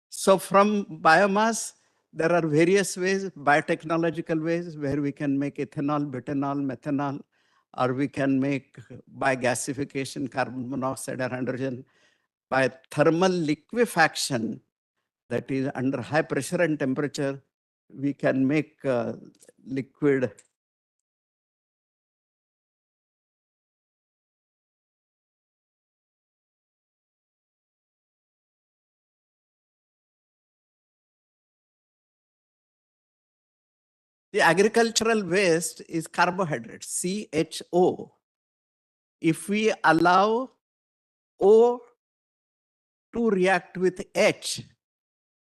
So from biomass, there are various ways, biotechnological ways where we can make ethanol, butanol, methanol, or we can make by gasification, carbon monoxide or hydrogen, by thermal liquefaction, that is under high pressure and temperature, we can make liquid. The agricultural waste is carbohydrate, CHO. If we allow O to react with H,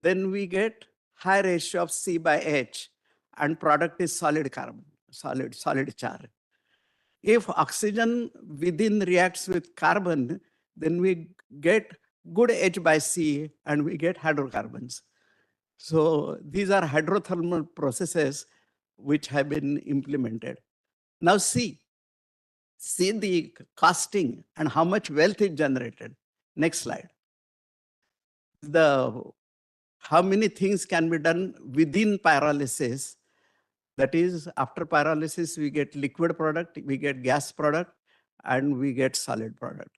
then we get high ratio of C by H, and product is solid carbon, solid char. If oxygen within reacts with carbon, then we get good H by C and we get hydrocarbons. So these are hydrothermal processes which have been implemented. Now see the costing and how much wealth is generated. Next slide. How many things can be done within pyrolysis. That is, after pyrolysis, we get liquid product, we get gas product, and we get solid product.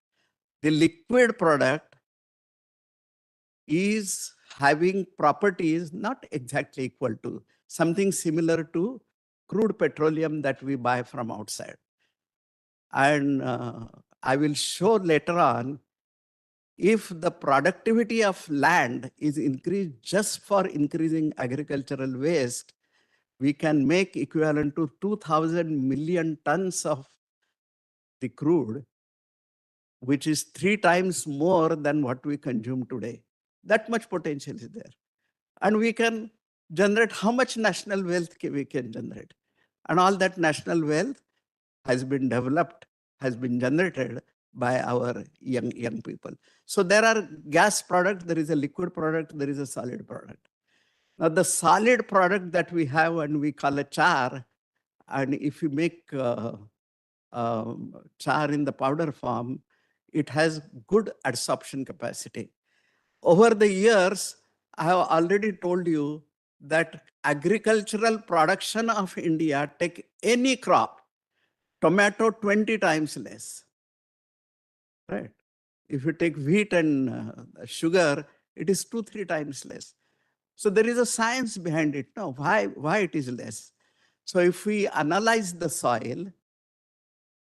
The liquid product is having properties not exactly equal to, something similar to crude petroleum that we buy from outside. And I will show later on, if the productivity of land is increased just for increasing agricultural waste, we can make equivalent to 2,000 million tons of the crude, which is 3 times more than what we consume today. That much potential is there. And we can generate how much national wealth we can generate. And all that national wealth has been developed, has been generated by our young people. So there are gas products, there is a liquid product, there is a solid product. Now the solid product that we have and we call a char, and if you make char in the powder form, it has good adsorption capacity. Over the years, I have already told you that agricultural production of India, take any crop, tomato 20 times less, right? If you take wheat and sugar, it is 2-3 times less. So there is a science behind it. No, why it is less? So if we analyze the soil,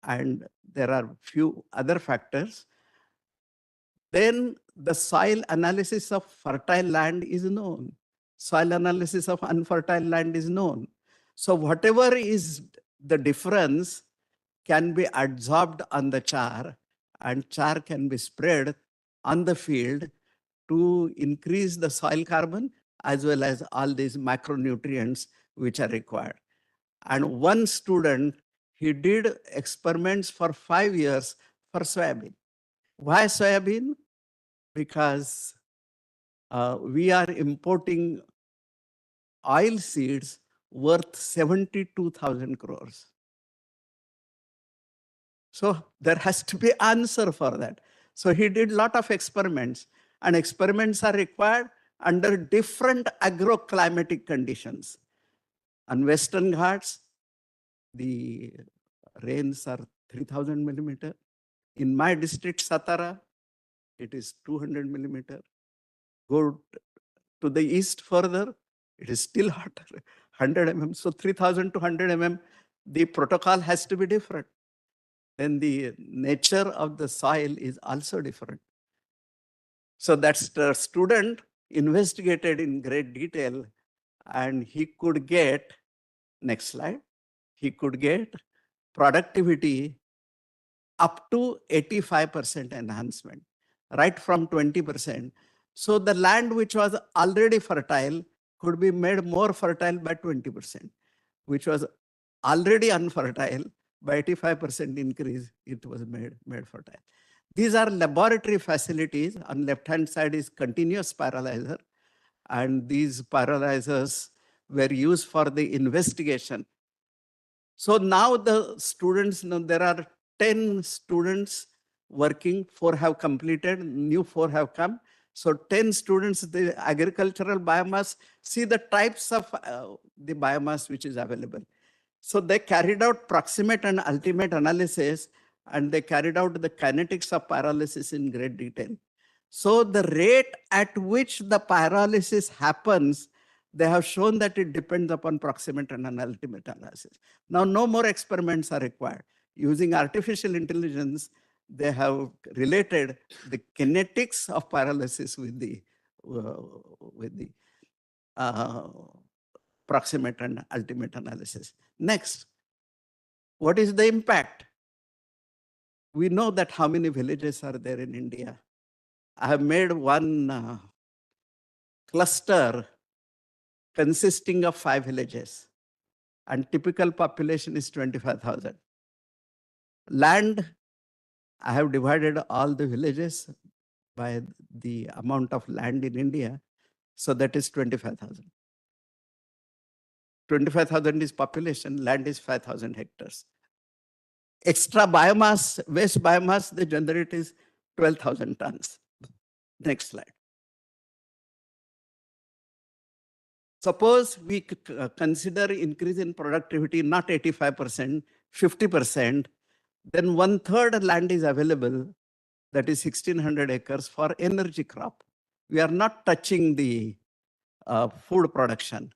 and there are few other factors, then the soil analysis of fertile land is known. Soil analysis of unfertile land is known. So whatever is the difference can be adsorbed on the char, and char can be spread on the field to increase the soil carbon as well as all these macronutrients which are required. And one student, he did experiments for 5 years for soybean. Why soybean? Because we are importing oil seeds worth 72,000 crores. So there has to be answer for that. So he did a lot of experiments, and experiments are required under different agroclimatic conditions. On Western Ghats, the rains are 3,000 millimeter. In my district, Satara, it is 200 millimeter. Go to the east further, it is still hotter, 100 mm. So 3,000 to 100 mm, the protocol has to be different. Then the nature of the soil is also different. So that's the student investigated in great detail and he could get, next slide, he could get productivity up to 85% enhancement, right from 20%. So the land which was already fertile could be made more fertile by 20%, which was already unfertile. By 85% increase, it was made fertile. These are laboratory facilities. On left-hand side is continuous pyrolyzer. And these pyrolyzers were used for the investigation. So now the students, there are 10 students working, 4 have completed, new 4 have come. So 10 students, the agricultural biomass, see the types of the biomass which is available. So they carried out proximate and ultimate analysis, and they carried out the kinetics of pyrolysis in great detail. So the rate at which the pyrolysis happens, they have shown that it depends upon proximate and ultimate analysis. Now, no more experiments are required. Using artificial intelligence, they have related the kinetics of pyrolysis with the proximate and ultimate analysis. Next, what is the impact? We know that how many villages are there in India. I have made one cluster consisting of 5 villages, and typical population is 25,000. Land, I have divided all the villages by the amount of land in India, so that is 25,000. 25,000 is population, land is 5,000 hectares. Extra biomass, waste biomass, they generate is 12,000 tons. Next slide. Suppose we consider increase in productivity, not 85%, 50%, then 1/3 land is available, that is 1,600 acres for energy crop. We are not touching the food production.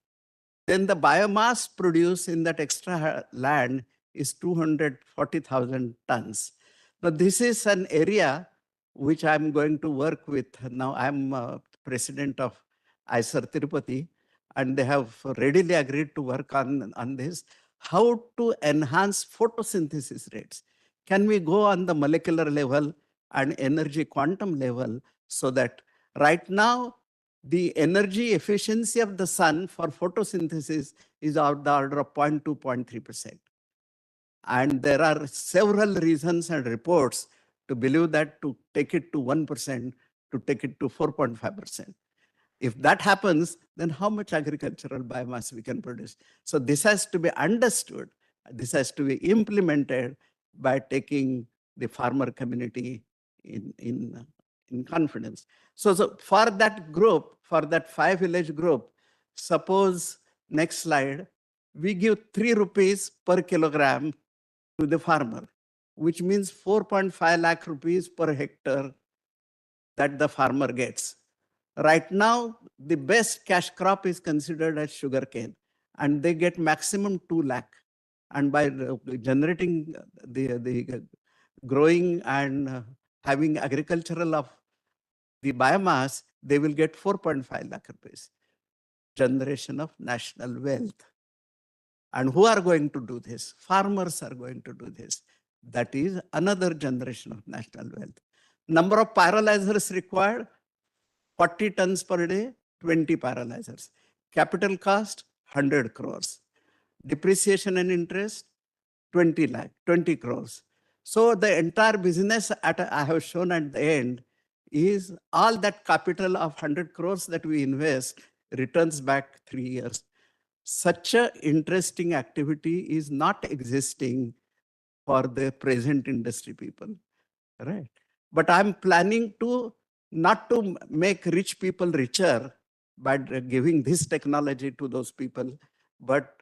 Then the biomass produced in that extra land is 240,000 tons. Now this is an area which I'm going to work with. Now I'm president of ISER Tirupati, and they have readily agreed to work on this. How to enhance photosynthesis rates? Can we go on the molecular level and energy quantum level, so that right now the energy efficiency of the sun for photosynthesis is of the order of 0.2, 0.3%. And there are several reasons and reports to believe that to take it to 1%, to take it to 4.5%. If that happens, then how much agricultural biomass we can produce? So this has to be understood. This has to be implemented by taking the farmer community in confidence. So for that group, for that 5 village group, suppose, next slide, we give 3 rupees per kilogram to the farmer, which means 4.5 lakh rupees per hectare that the farmer gets. Right now, the best cash crop is considered as sugarcane, and they get maximum 2 lakh. And by generating the growing and having agricultural of the biomass, they will get 4.5 lakh rupees. Generation of national wealth. And who are going to do this? Farmers are going to do this. That is another generation of national wealth. Number of pyrolyzers required, 40 tons per day, 20 pyrolyzers. Capital cost, 100 crores. Depreciation and interest, 20 crores. So the entire business I have shown at the end is all that capital of 100 crores that we invest returns back 3 years. Such an interesting activity is not existing for the present industry people, right? But I'm planning to not to make rich people richer by giving this technology to those people, but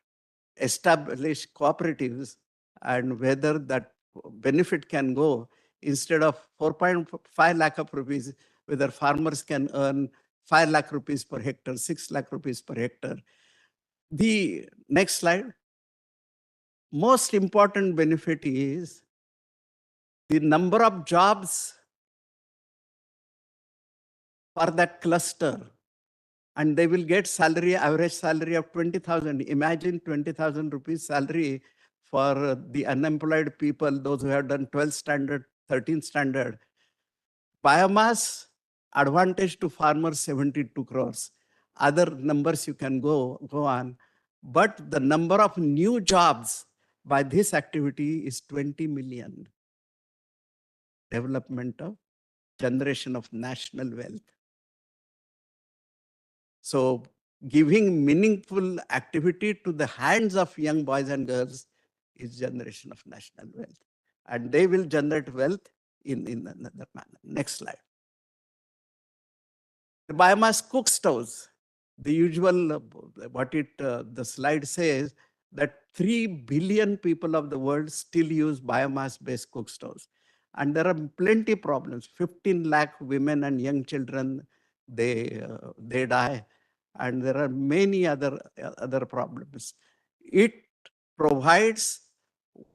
establish cooperatives, and whether that benefit can go instead of 4.5 lakh of rupees, whether farmers can earn 5 lakh rupees per hectare, 6 lakh rupees per hectare. The next slide. Most important benefit is the number of jobs for that cluster and they will get salary, average salary of 20,000. Imagine 20,000 rupees salary for the unemployed people, those who have done 12th standard, 13th standard. Biomass advantage to farmers 72 crores. Other numbers you can go on, but the number of new jobs by this activity is 20 million. Development of generation of national wealth. So giving meaningful activity to the hands of young boys and girls is generation of national wealth. And they will generate wealth in another manner. Next slide. The biomass cook stoves, the usual, the slide says that 3 billion people of the world still use biomass-based cook stoves. And there are plenty of problems. 15 lakh women and young children, they die. And there are many other problems. It provides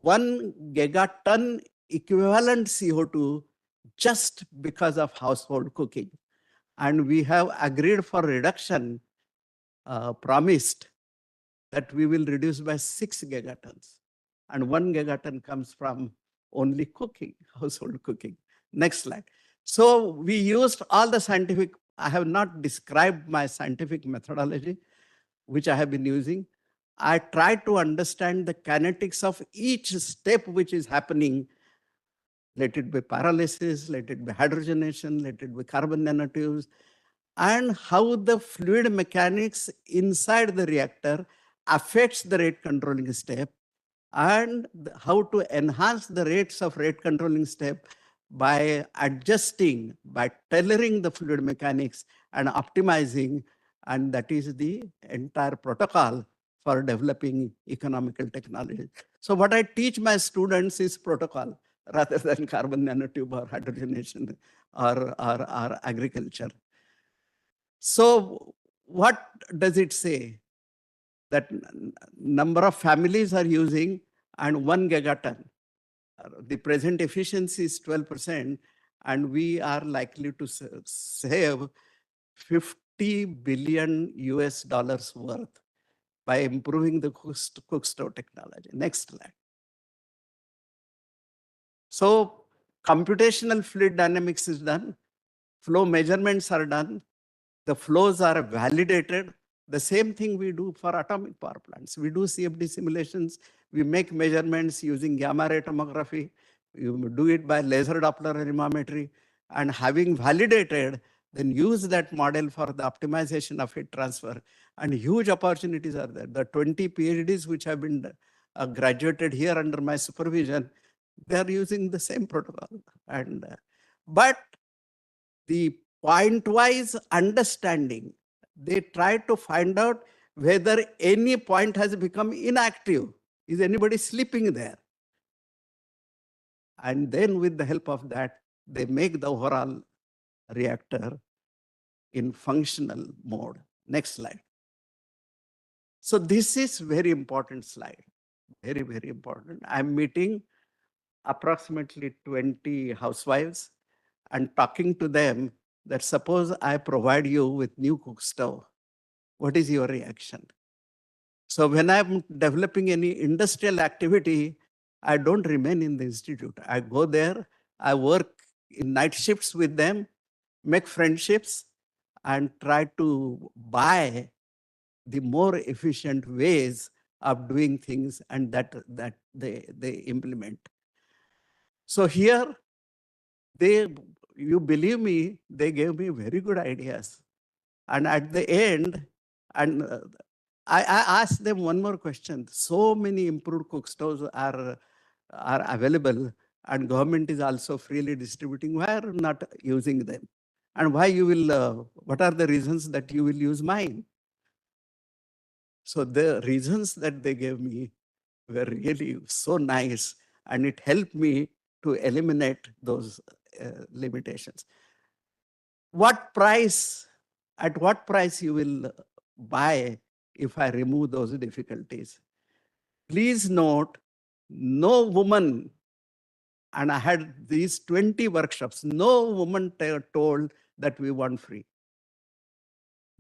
1 gigaton equivalent CO2 just because of household cooking. And we have agreed for reduction, promised that we will reduce by 6 gigatons. And 1 gigaton comes from only cooking, household cooking. Next slide. So we used all the scientific, I have not described my scientific methodology, which I have been using. I tried to understand the kinetics of each step which is happening. Let it be pyrolysis, let it be hydrogenation, let it be carbon nanotubes, and how the fluid mechanics inside the reactor affects the rate controlling step, and how to enhance the rates of rate controlling step by adjusting, by tailoring the fluid mechanics and optimizing. And that is the entire protocol for developing economical technology. So what I teach my students is protocol rather than carbon nanotube or hydrogenation or agriculture. So what does it say? That number of families are using and 1 gigaton. The present efficiency is 12%, and we are likely to save $50 billion worth by improving the cook stove technology. Next slide. So computational fluid dynamics is done. Flow measurements are done. The flows are validated. The same thing we do for atomic power plants. We do CFD simulations. We make measurements using gamma ray tomography. You do it by laser Doppler anemometry. And having validated, then use that model for the optimization of heat transfer. And huge opportunities are there. The 20 PhDs which have been graduated here under my supervision, they are using the same protocol. But the point-wise understanding, they try to find out whether any point has become inactive. Is anybody sleeping there? And then with the help of that, they make the overall reactor in functional mode. Next slide. So this is very important slide. Very, very important. I'm meeting approximately 20 housewives and talking to them that suppose I provide you with new cook stove, what is your reaction? So when I'm developing any industrial activity, I don't remain in the institute. I go there, I work in night shifts with them, make friendships, and try to buy the more efficient ways of doing things, and that they implement. So here, you believe me, they gave me very good ideas. And at the end, I asked them one more question. So many improved cook stoves are available, and government is also freely distributing. Why are you not using them? And why you will, what are the reasons that you will use mine? So the reasons that they gave me were really so nice, and it helped me to eliminate those limitations. What price, at what price you will buy if I remove those difficulties? Please note, no woman, and I had these 20 workshops, no woman told that we want free.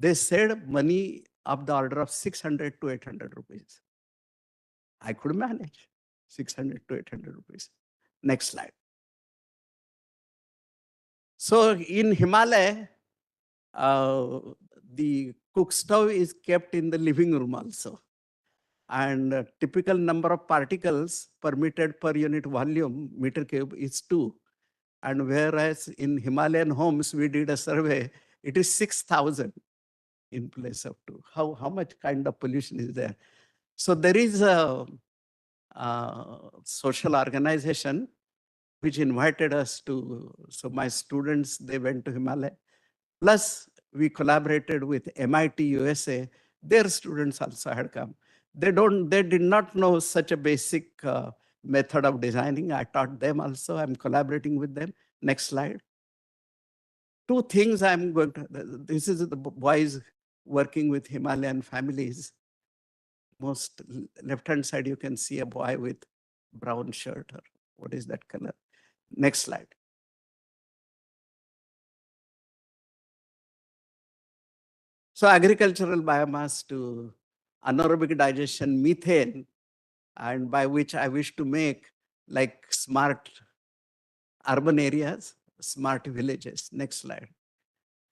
They said money of the order of 600 to 800 rupees. I could manage 600 to 800 rupees. Next slide. So in Himalaya, the cook stove is kept in the living room also. And typical number of particles permitted per unit volume meter cube is 2. And whereas in Himalayan homes, we did a survey, it is 6,000 in place of 2. How much kind of pollution is there? So there is a social organization which invited us to, so my students, they went to Himalaya. Plus, we collaborated with MIT USA. Their students also had come. They did not know such a basic method of designing. I taught them also. I'm collaborating with them. Next slide. Two things I'm going to, this is the boys working with Himalayan families. Most left-hand side, you can see a boy with brown shirt, or what is that color? Next slide. So agricultural biomass to anaerobic digestion methane, and by which I wish to make like smart urban areas, smart villages. Next slide.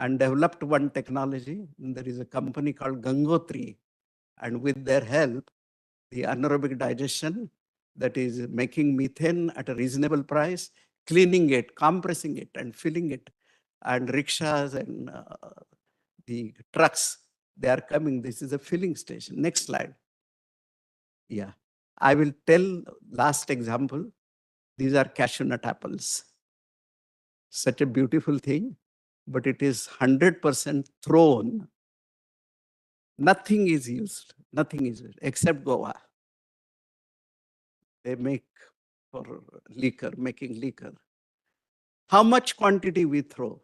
And developed one technology. There is a company called Gangotri, and with their help, the anaerobic digestion, that is making methane at a reasonable price, cleaning it, compressing it, and filling it. And rickshaws and the trucks, they are coming. This is a filling station. Next slide. Yeah, I will tell last example. These are cashew nut apples. Such a beautiful thing, but it is 100% thrown. Nothing is used, except Goa. They make for liquor, making liquor. How much quantity we throw?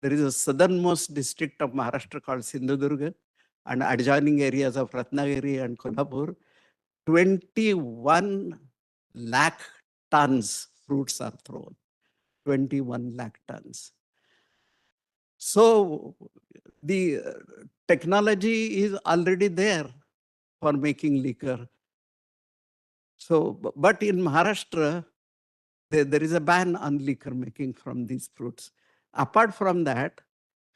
There is a southernmost district of Maharashtra called Sindhudurga, and adjoining areas of Ratnagiri and Kolhapur. 21 lakh tons fruits are thrown. 21 lakh tons. So the technology is already there for making liquor. So, but in Maharashtra, there is a ban on liquor making from these fruits. Apart from that,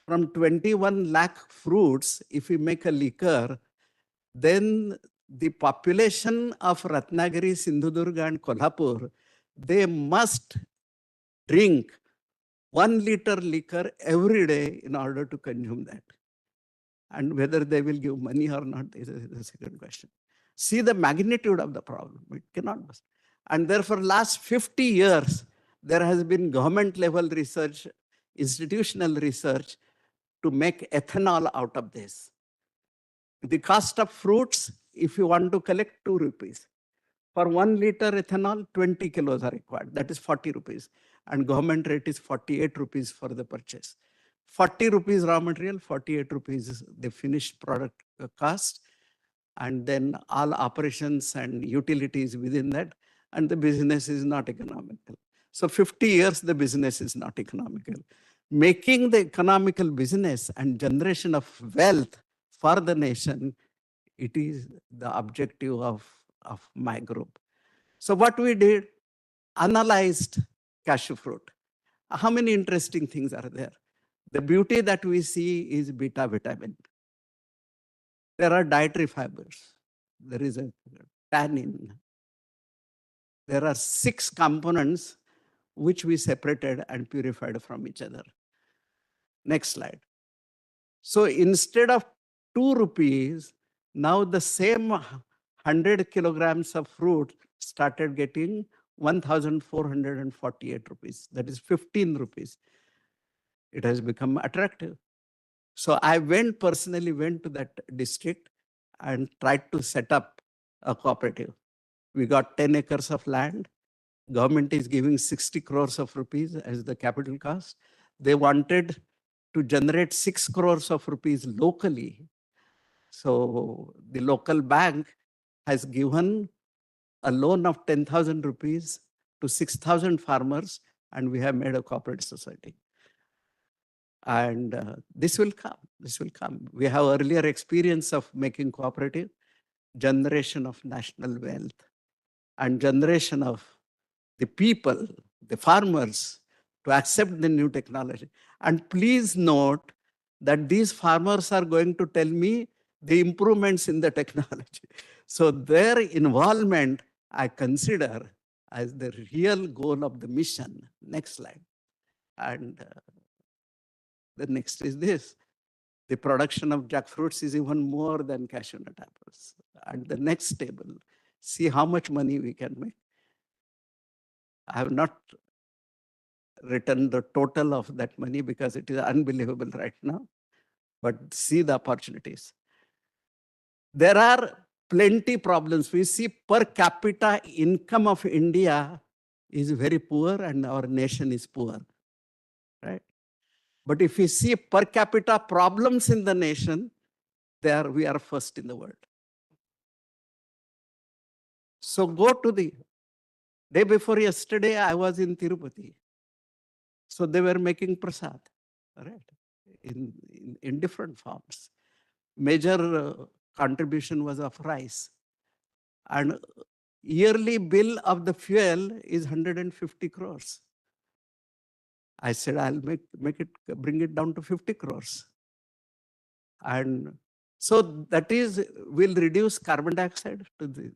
from 21 lakh fruits, if we make a liquor, then the population of Ratnagiri, Sindhudurga, and Kolhapur, they must drink 1 liter liquor every day in order to consume that. And whether they will give money or not is the second question. See the magnitude of the problem. It cannot be. And therefore, last 50 years, there has been government level research, institutional research to make ethanol out of this. The cost of fruits, if you want to collect 2 rupees. For 1 liter ethanol, 20 kilos are required. That is 40 rupees. And government rate is 48 rupees for the purchase. 40 rupees raw material, 48 rupees is the finished product cost. And then all operations and utilities within that. And the business is not economical. So 50 years, the business is not economical. Making the economical business and generation of wealth for the nation, it is the objective of my group. So what we did, analyzed cashew fruit. How many interesting things are there? The beauty that we see is beta vitamin. There are dietary fibers. There is a tannin. There are 6 components which we separated and purified from each other. Next slide. So instead of 2 rupees, now the same 100 kilograms of fruit started getting 1,448 rupees. That is 15 rupees. It has become attractive. So I personally went to that district and tried to set up a cooperative. We got 10 acres of land. Government is giving 60 crores of rupees as the capital cost. They wanted to generate 6 crores of rupees locally. So the local bank has given a loan of 10,000 rupees to 6,000 farmers, and we have made a cooperative society. And this will come, this will come. We have earlier experience of making cooperative, generation of national wealth, and generation of the people, the farmers, to accept the new technology. And please note that these farmers are going to tell me the improvements in the technology. So their involvement, I consider as the real goal of the mission. Next slide. And the next is this. The production of jackfruits is even more than cashew nut apples. And the next table, see how much money we can make. I have not written the total of that money because it is unbelievable right now, but see the opportunities. There are plenty problems. We see per capita income of India is very poor and our nation is poor, right? But if we see per capita problems in the nation, there we are first in the world. So go to the day before yesterday, I was in Tirupati. So they were making prasad, right? In different forms. Major contribution was of rice. And yearly bill of the fuel is 150 crores. I said, I'll bring it down to 50 crores. And so that is, will reduce carbon dioxide to this.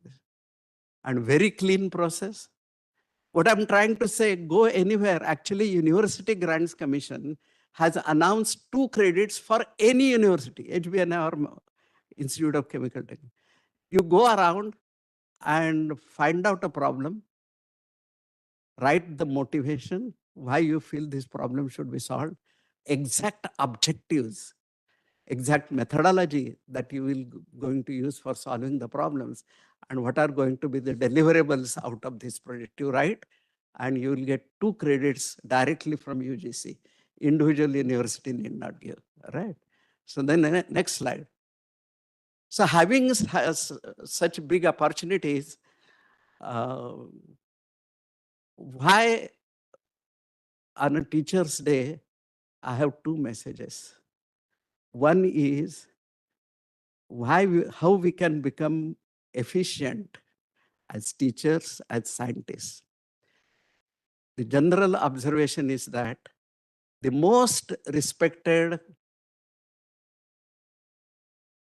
And very clean process. What I'm trying to say, go anywhere. Actually, University Grants Commission has announced 2 credits for any university, HBNI or Institute of Chemical Technology. You go around and find out a problem, write the motivation, why you feel this problem should be solved, exact objectives, exact methodology that you will going to use for solving the problems, and what are going to be the deliverables out of this project. You write, and you will get 2 credits directly from UGC. Individual university need not give, right? So then next slide. So having such big opportunities, why on a Teacher's Day, I have 2 messages. One is how we can become efficient as teachers, as scientists. The general observation is that the most respected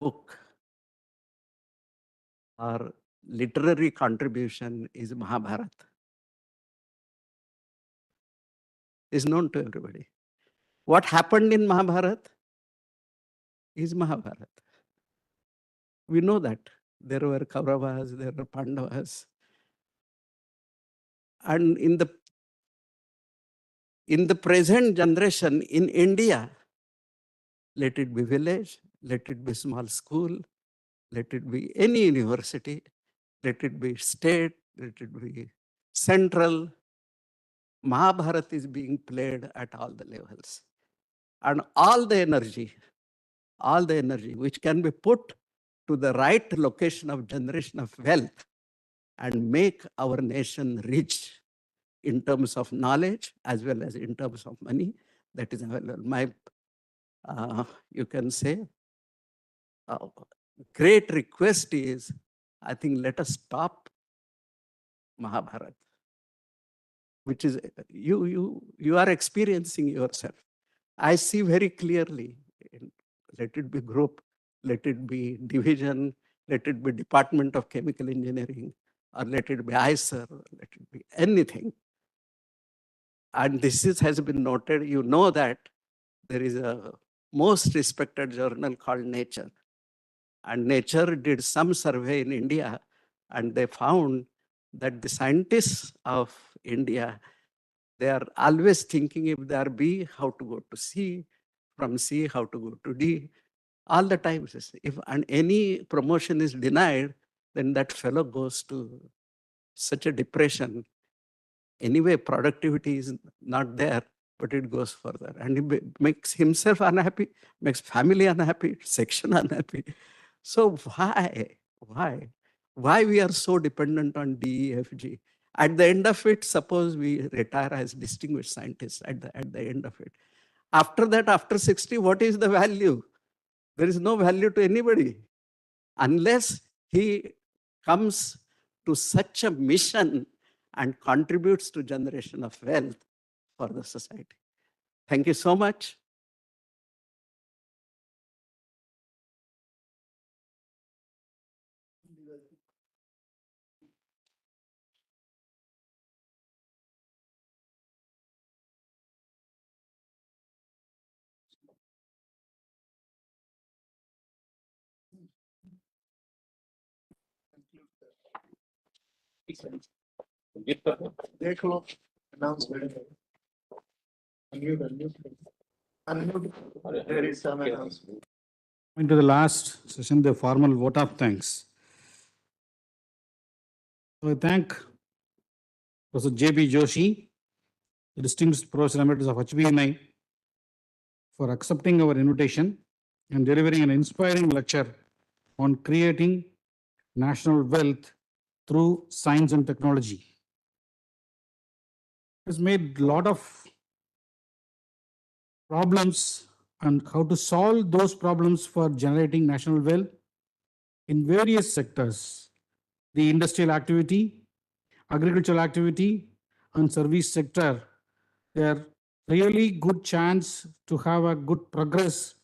book or literary contribution is Mahabharata. Is known to everybody. What happened in Mahabharata is Mahabharata. We know that there were Kauravas, there were Pandavas. And in the present generation in India, let it be village, let it be small school, let it be any university, let it be state, let it be central, Mahabharata is being played at all the levels. And all the energy which can be put to the right location of generation of wealth and make our nation rich in terms of knowledge as well as in terms of money, that is available. My, you can say, great request is, I think, let us stop Mahabharata, which is, you are experiencing yourself. I see very clearly, let it be group, let it be division, let it be Department of Chemical Engineering, or let it be ICER, let it be anything. And this has been noted. You know that there is a most respected journal called Nature. And Nature did some survey in India, and they found that the scientists of India, they are always thinking if they are B, how to go to C, from C, how to go to D. All the time, if any promotion is denied, then that fellow goes to such a depression. Anyway, productivity is not there, but it goes further. And he makes himself unhappy, makes family unhappy, section unhappy. So why we are so dependent on D, E, F, G? At the end of it, suppose we retire as distinguished scientists at the end of it. After that, after 60, what is the value? There is no value to anybody unless he comes to such a mission and contributes to generation of wealth for the society. Thank you so much. देख लो announcement. Unmute. There is some announcement. Into the last session, the formal vote of thanks. So I thank Professor J.B. Joshi, the distinguished Professor Emeritus of HBNI, for accepting our invitation and delivering an inspiring lecture on creating national wealth through science and technology. Has made a lot of problems and how to solve those problems for generating national wealth in various sectors, the industrial activity, agricultural activity, and service sector. They are really good chance to have a good progress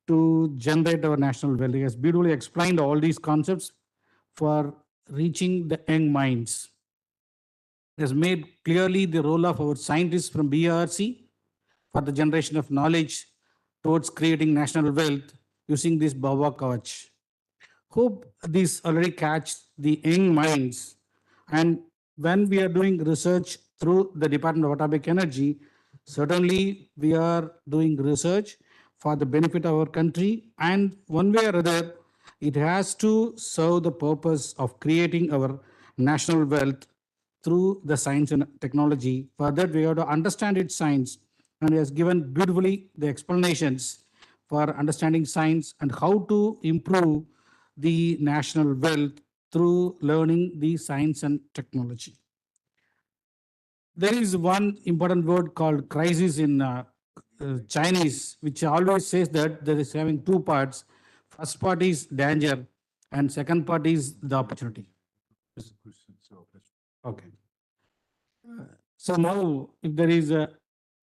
to generate our national wealth. He has beautifully explained all these concepts for reaching the young minds. He has made clearly the role of our scientists from BRC for the generation of knowledge towards creating national wealth using this Bhava Kavach. Hope these already catch the young minds. And when we are doing research through the Department of Atomic Energy, certainly we are doing research for the benefit of our country. And one way or other, it has to serve the purpose of creating our national wealth through the science and technology. For that, we have to understand its science, and he has given beautifully the explanations for understanding science and how to improve the national wealth through learning the science and technology. There is one important word called crisis in Chinese, which always says that there is having two parts. First part is danger, and second part is the opportunity. Okay. So now, if there is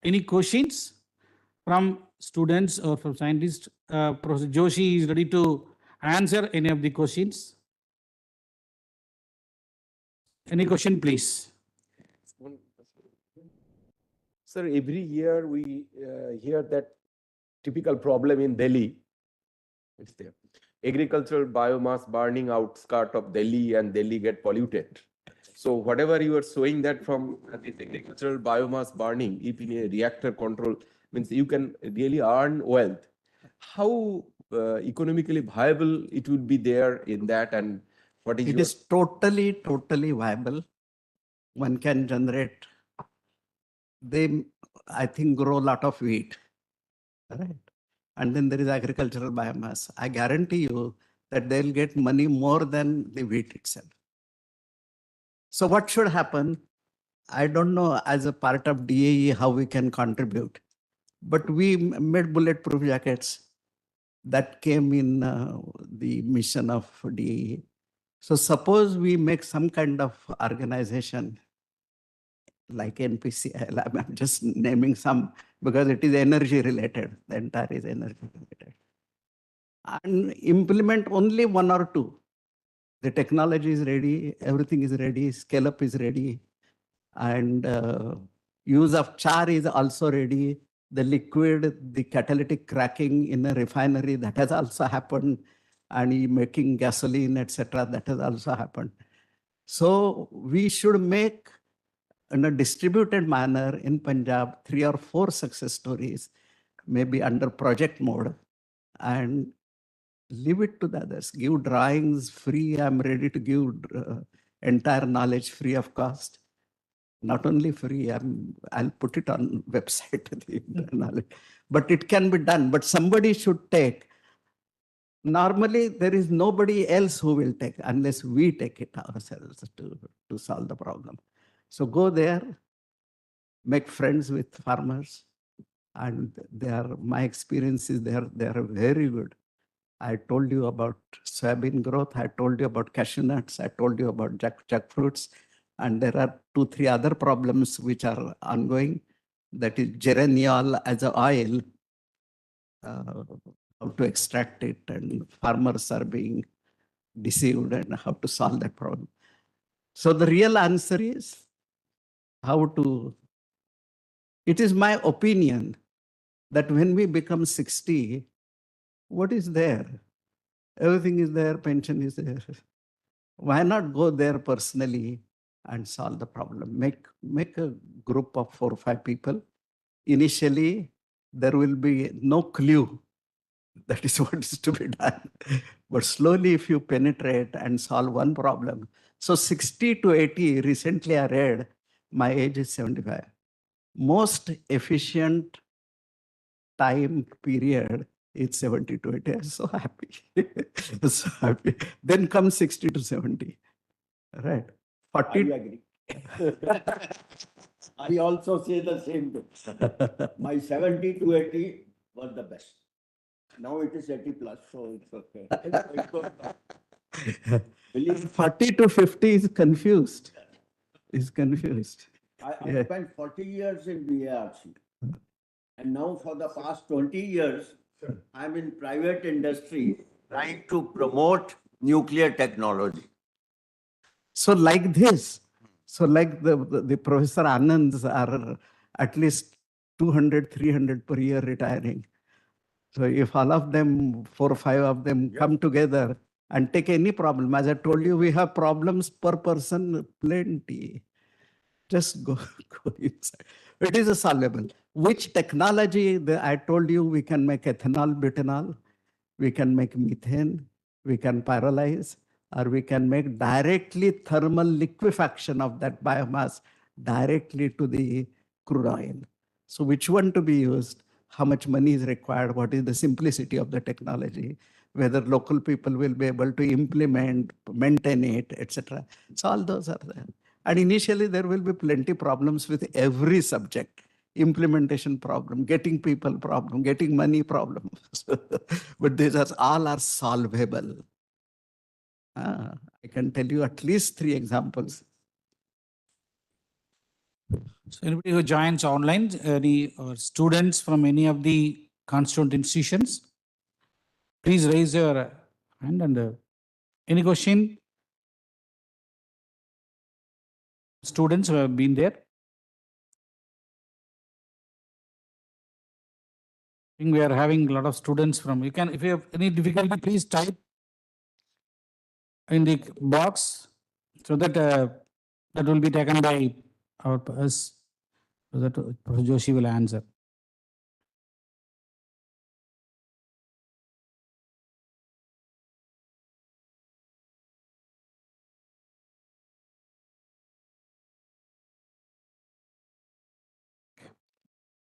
any questions from students or from scientists, Professor Joshi is ready to answer any of the questions. Any question, please? Sir, every year we hear that typical problem in Delhi. It's there. Agricultural biomass burning outskirt of Delhi, and Delhi get polluted. So whatever you are showing that from this agricultural biomass burning, if in a reactor control, means you can really earn wealth. How economically viable it would be there in that, and what is It is totally viable. One can generate. They, I think, grow a lot of wheat, right? And then there is agricultural biomass. I guarantee you that they'll get money more than the wheat itself. So what should happen? I don't know as a part of DAE how we can contribute, but we made bulletproof jackets that came in the mission of DAE. So suppose we make some kind of organization like NPCIL, I'm just naming some because it is energy related, the entire is energy related. And implement only one or two. The technology is ready, everything is ready, scale up is ready, and use of char is also ready. The liquid, the catalytic cracking in a refinery, that has also happened, and making gasoline, etc., that has also happened. So we should make in a distributed manner in Punjab 3 or 4 success stories, maybe under project mode, and leave it to the others. Give drawings free. I'm ready to give entire knowledge free of cost. Not only free, I'll put it on website, the knowledge. But it can be done. But somebody should take. Normally, there is nobody else who will take unless we take it ourselves to solve the problem. So go there, make friends with farmers, And my experience is they are very good. I told you about soybean growth. I told you about cashew nuts. I told you about jackfruits. And there are 2-3 other problems which are ongoing. That is geraniol as an oil, how to extract it, and farmers are being deceived and how to solve that problem. So the real answer is it is my opinion that when we become 60, what is there? Everything is there, pension is there. Why not go there personally and solve the problem? Make a group of 4 or 5 people. Initially, there will be no clue. That is what is to be done. But slowly, if you penetrate and solve one problem. So 60 to 80, recently I read, my age is 75. Most efficient time period is 70 to 80. I'm so happy. So happy. Then comes 60 to 70. Right. 40. I agree. I also say the same thing. My 70 to 80 was the best. Now it is 80 plus, so it's okay. Believe 40 to 50 is confused. Is confused. I Yeah. spent 40 years in BARC. And now for the past 20 years, I'm in private industry trying to promote nuclear technology. So like this, so like the Professor Anands are at least 200, 300 per year retiring. So if all of them, 4 or 5 of them come together and take any problem, as I told you, we have problems per person, plenty. Just go inside. It is a solvable. Which technology, I told you, we can make ethanol, butanol, we can make methane, we can pyrolyze, or we can make directly thermal liquefaction of that biomass directly to the crude oil. So which one to be used? How much money is required? What is the simplicity of the technology? Whether local people will be able to implement, maintain it, etc. So all those are there. And initially there will be plenty problems with every subject. Implementation problem, getting people problem, getting money problem. But these are all are solvable. I can tell you at least 3 examples. So anybody who joins online, any students from any of the constituent institutions, please raise your hand and any question? Students who have been there? I think we are having a lot of students from, if you have any difficulty, please type in the box so that that will be taken by us, so that Professor Joshi will answer.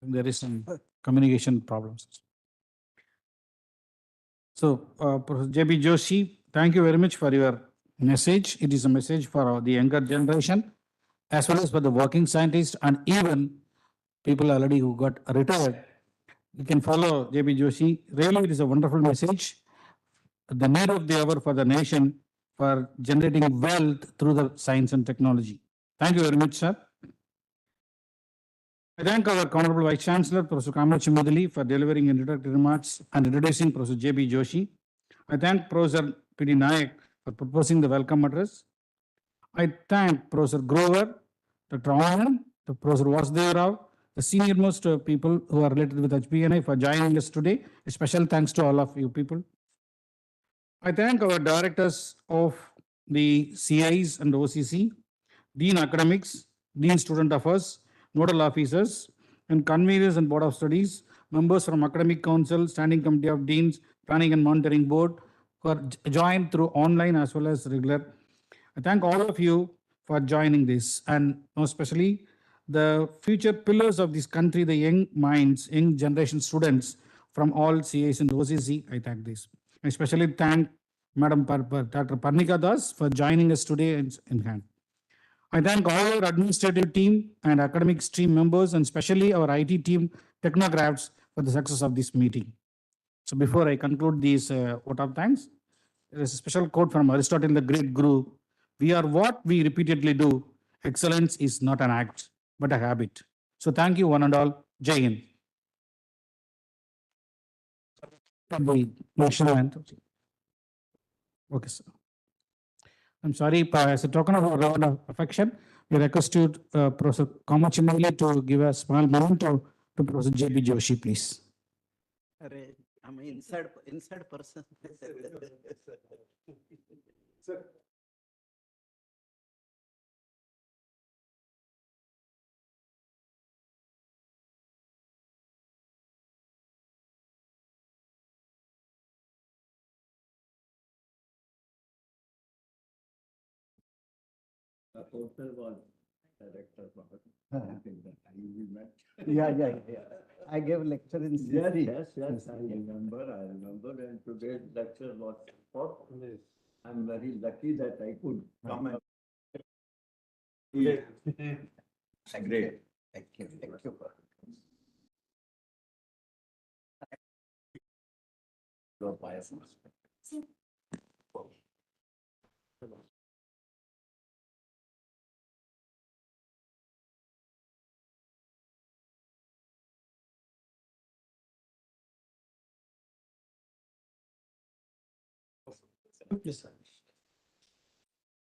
There is some communication problems. So, Professor J.B. Joshi, thank you very much for your message. It is a message for the younger generation, as well as for the working scientists and even people already who got retired. You can follow J.B. Joshi. Really, it is a wonderful message. The need of the hour for the nation for generating wealth through the science and technology. Thank you very much, sir. I thank our Honorable Vice Chancellor, Professor Kamachi Mudali, for delivering introductory remarks and introducing Professor J.B. Joshi. I thank Professor P.D. Nayak for proposing the welcome address. I thank Professor Grover, Dr. Anand, Professor Vasudeva Rao, the senior most people who are related with HBNI for joining us today. A special thanks to all of you people. I thank our directors of the CIs and OCC, Dean Academics, Dean Student Affairs, Nodal Officers, and conveners and Board of Studies, members from Academic Council, Standing Committee of Deans, Planning and Monitoring Board, who are joined through online as well as regular. I thank all of you for joining this, and most especially the future pillars of this country, the young minds, young generation students from all CAs and OCC. I thank this. I especially thank Madam Dr. Parnika Das for joining us today in hand. I thank all our administrative team and academic stream members, and especially our IT team, Technocrats, for the success of this meeting. So before I conclude these vote of thanks, there is a special quote from Aristotle, the great guru. We are what we repeatedly do. Excellence is not an act, but a habit. So thank you, one and all. Jai Hind. The national anthem. Okay, sir. I'm sorry, as a token of our affection, we request you, Professor Kamachimali, to give a small memento to Professor J.B. Joshi, please. Array, I'm inside person. The total was director. Yeah. I gave lecture in Yes, I remember, and today's lecture was for. I'm very lucky that I could come and. Great. Thank you. Thank you. Your bias.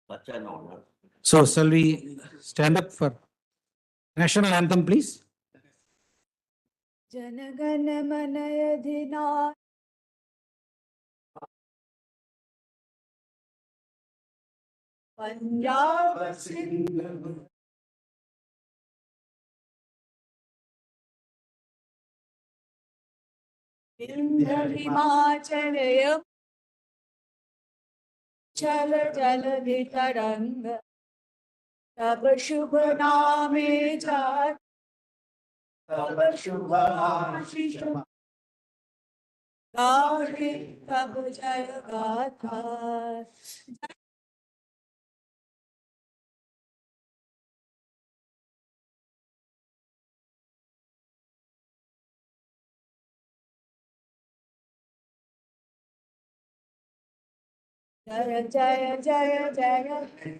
Such an honor. So shall we stand up for national anthem, please? जनगण मन अधिनायक पंजाब सिंध विंध्य हिमाचल चल जलधि तरंग तब शुभ नामे जात तब शुभ आशीष गाहे तब जय गाथा जय जय जय जय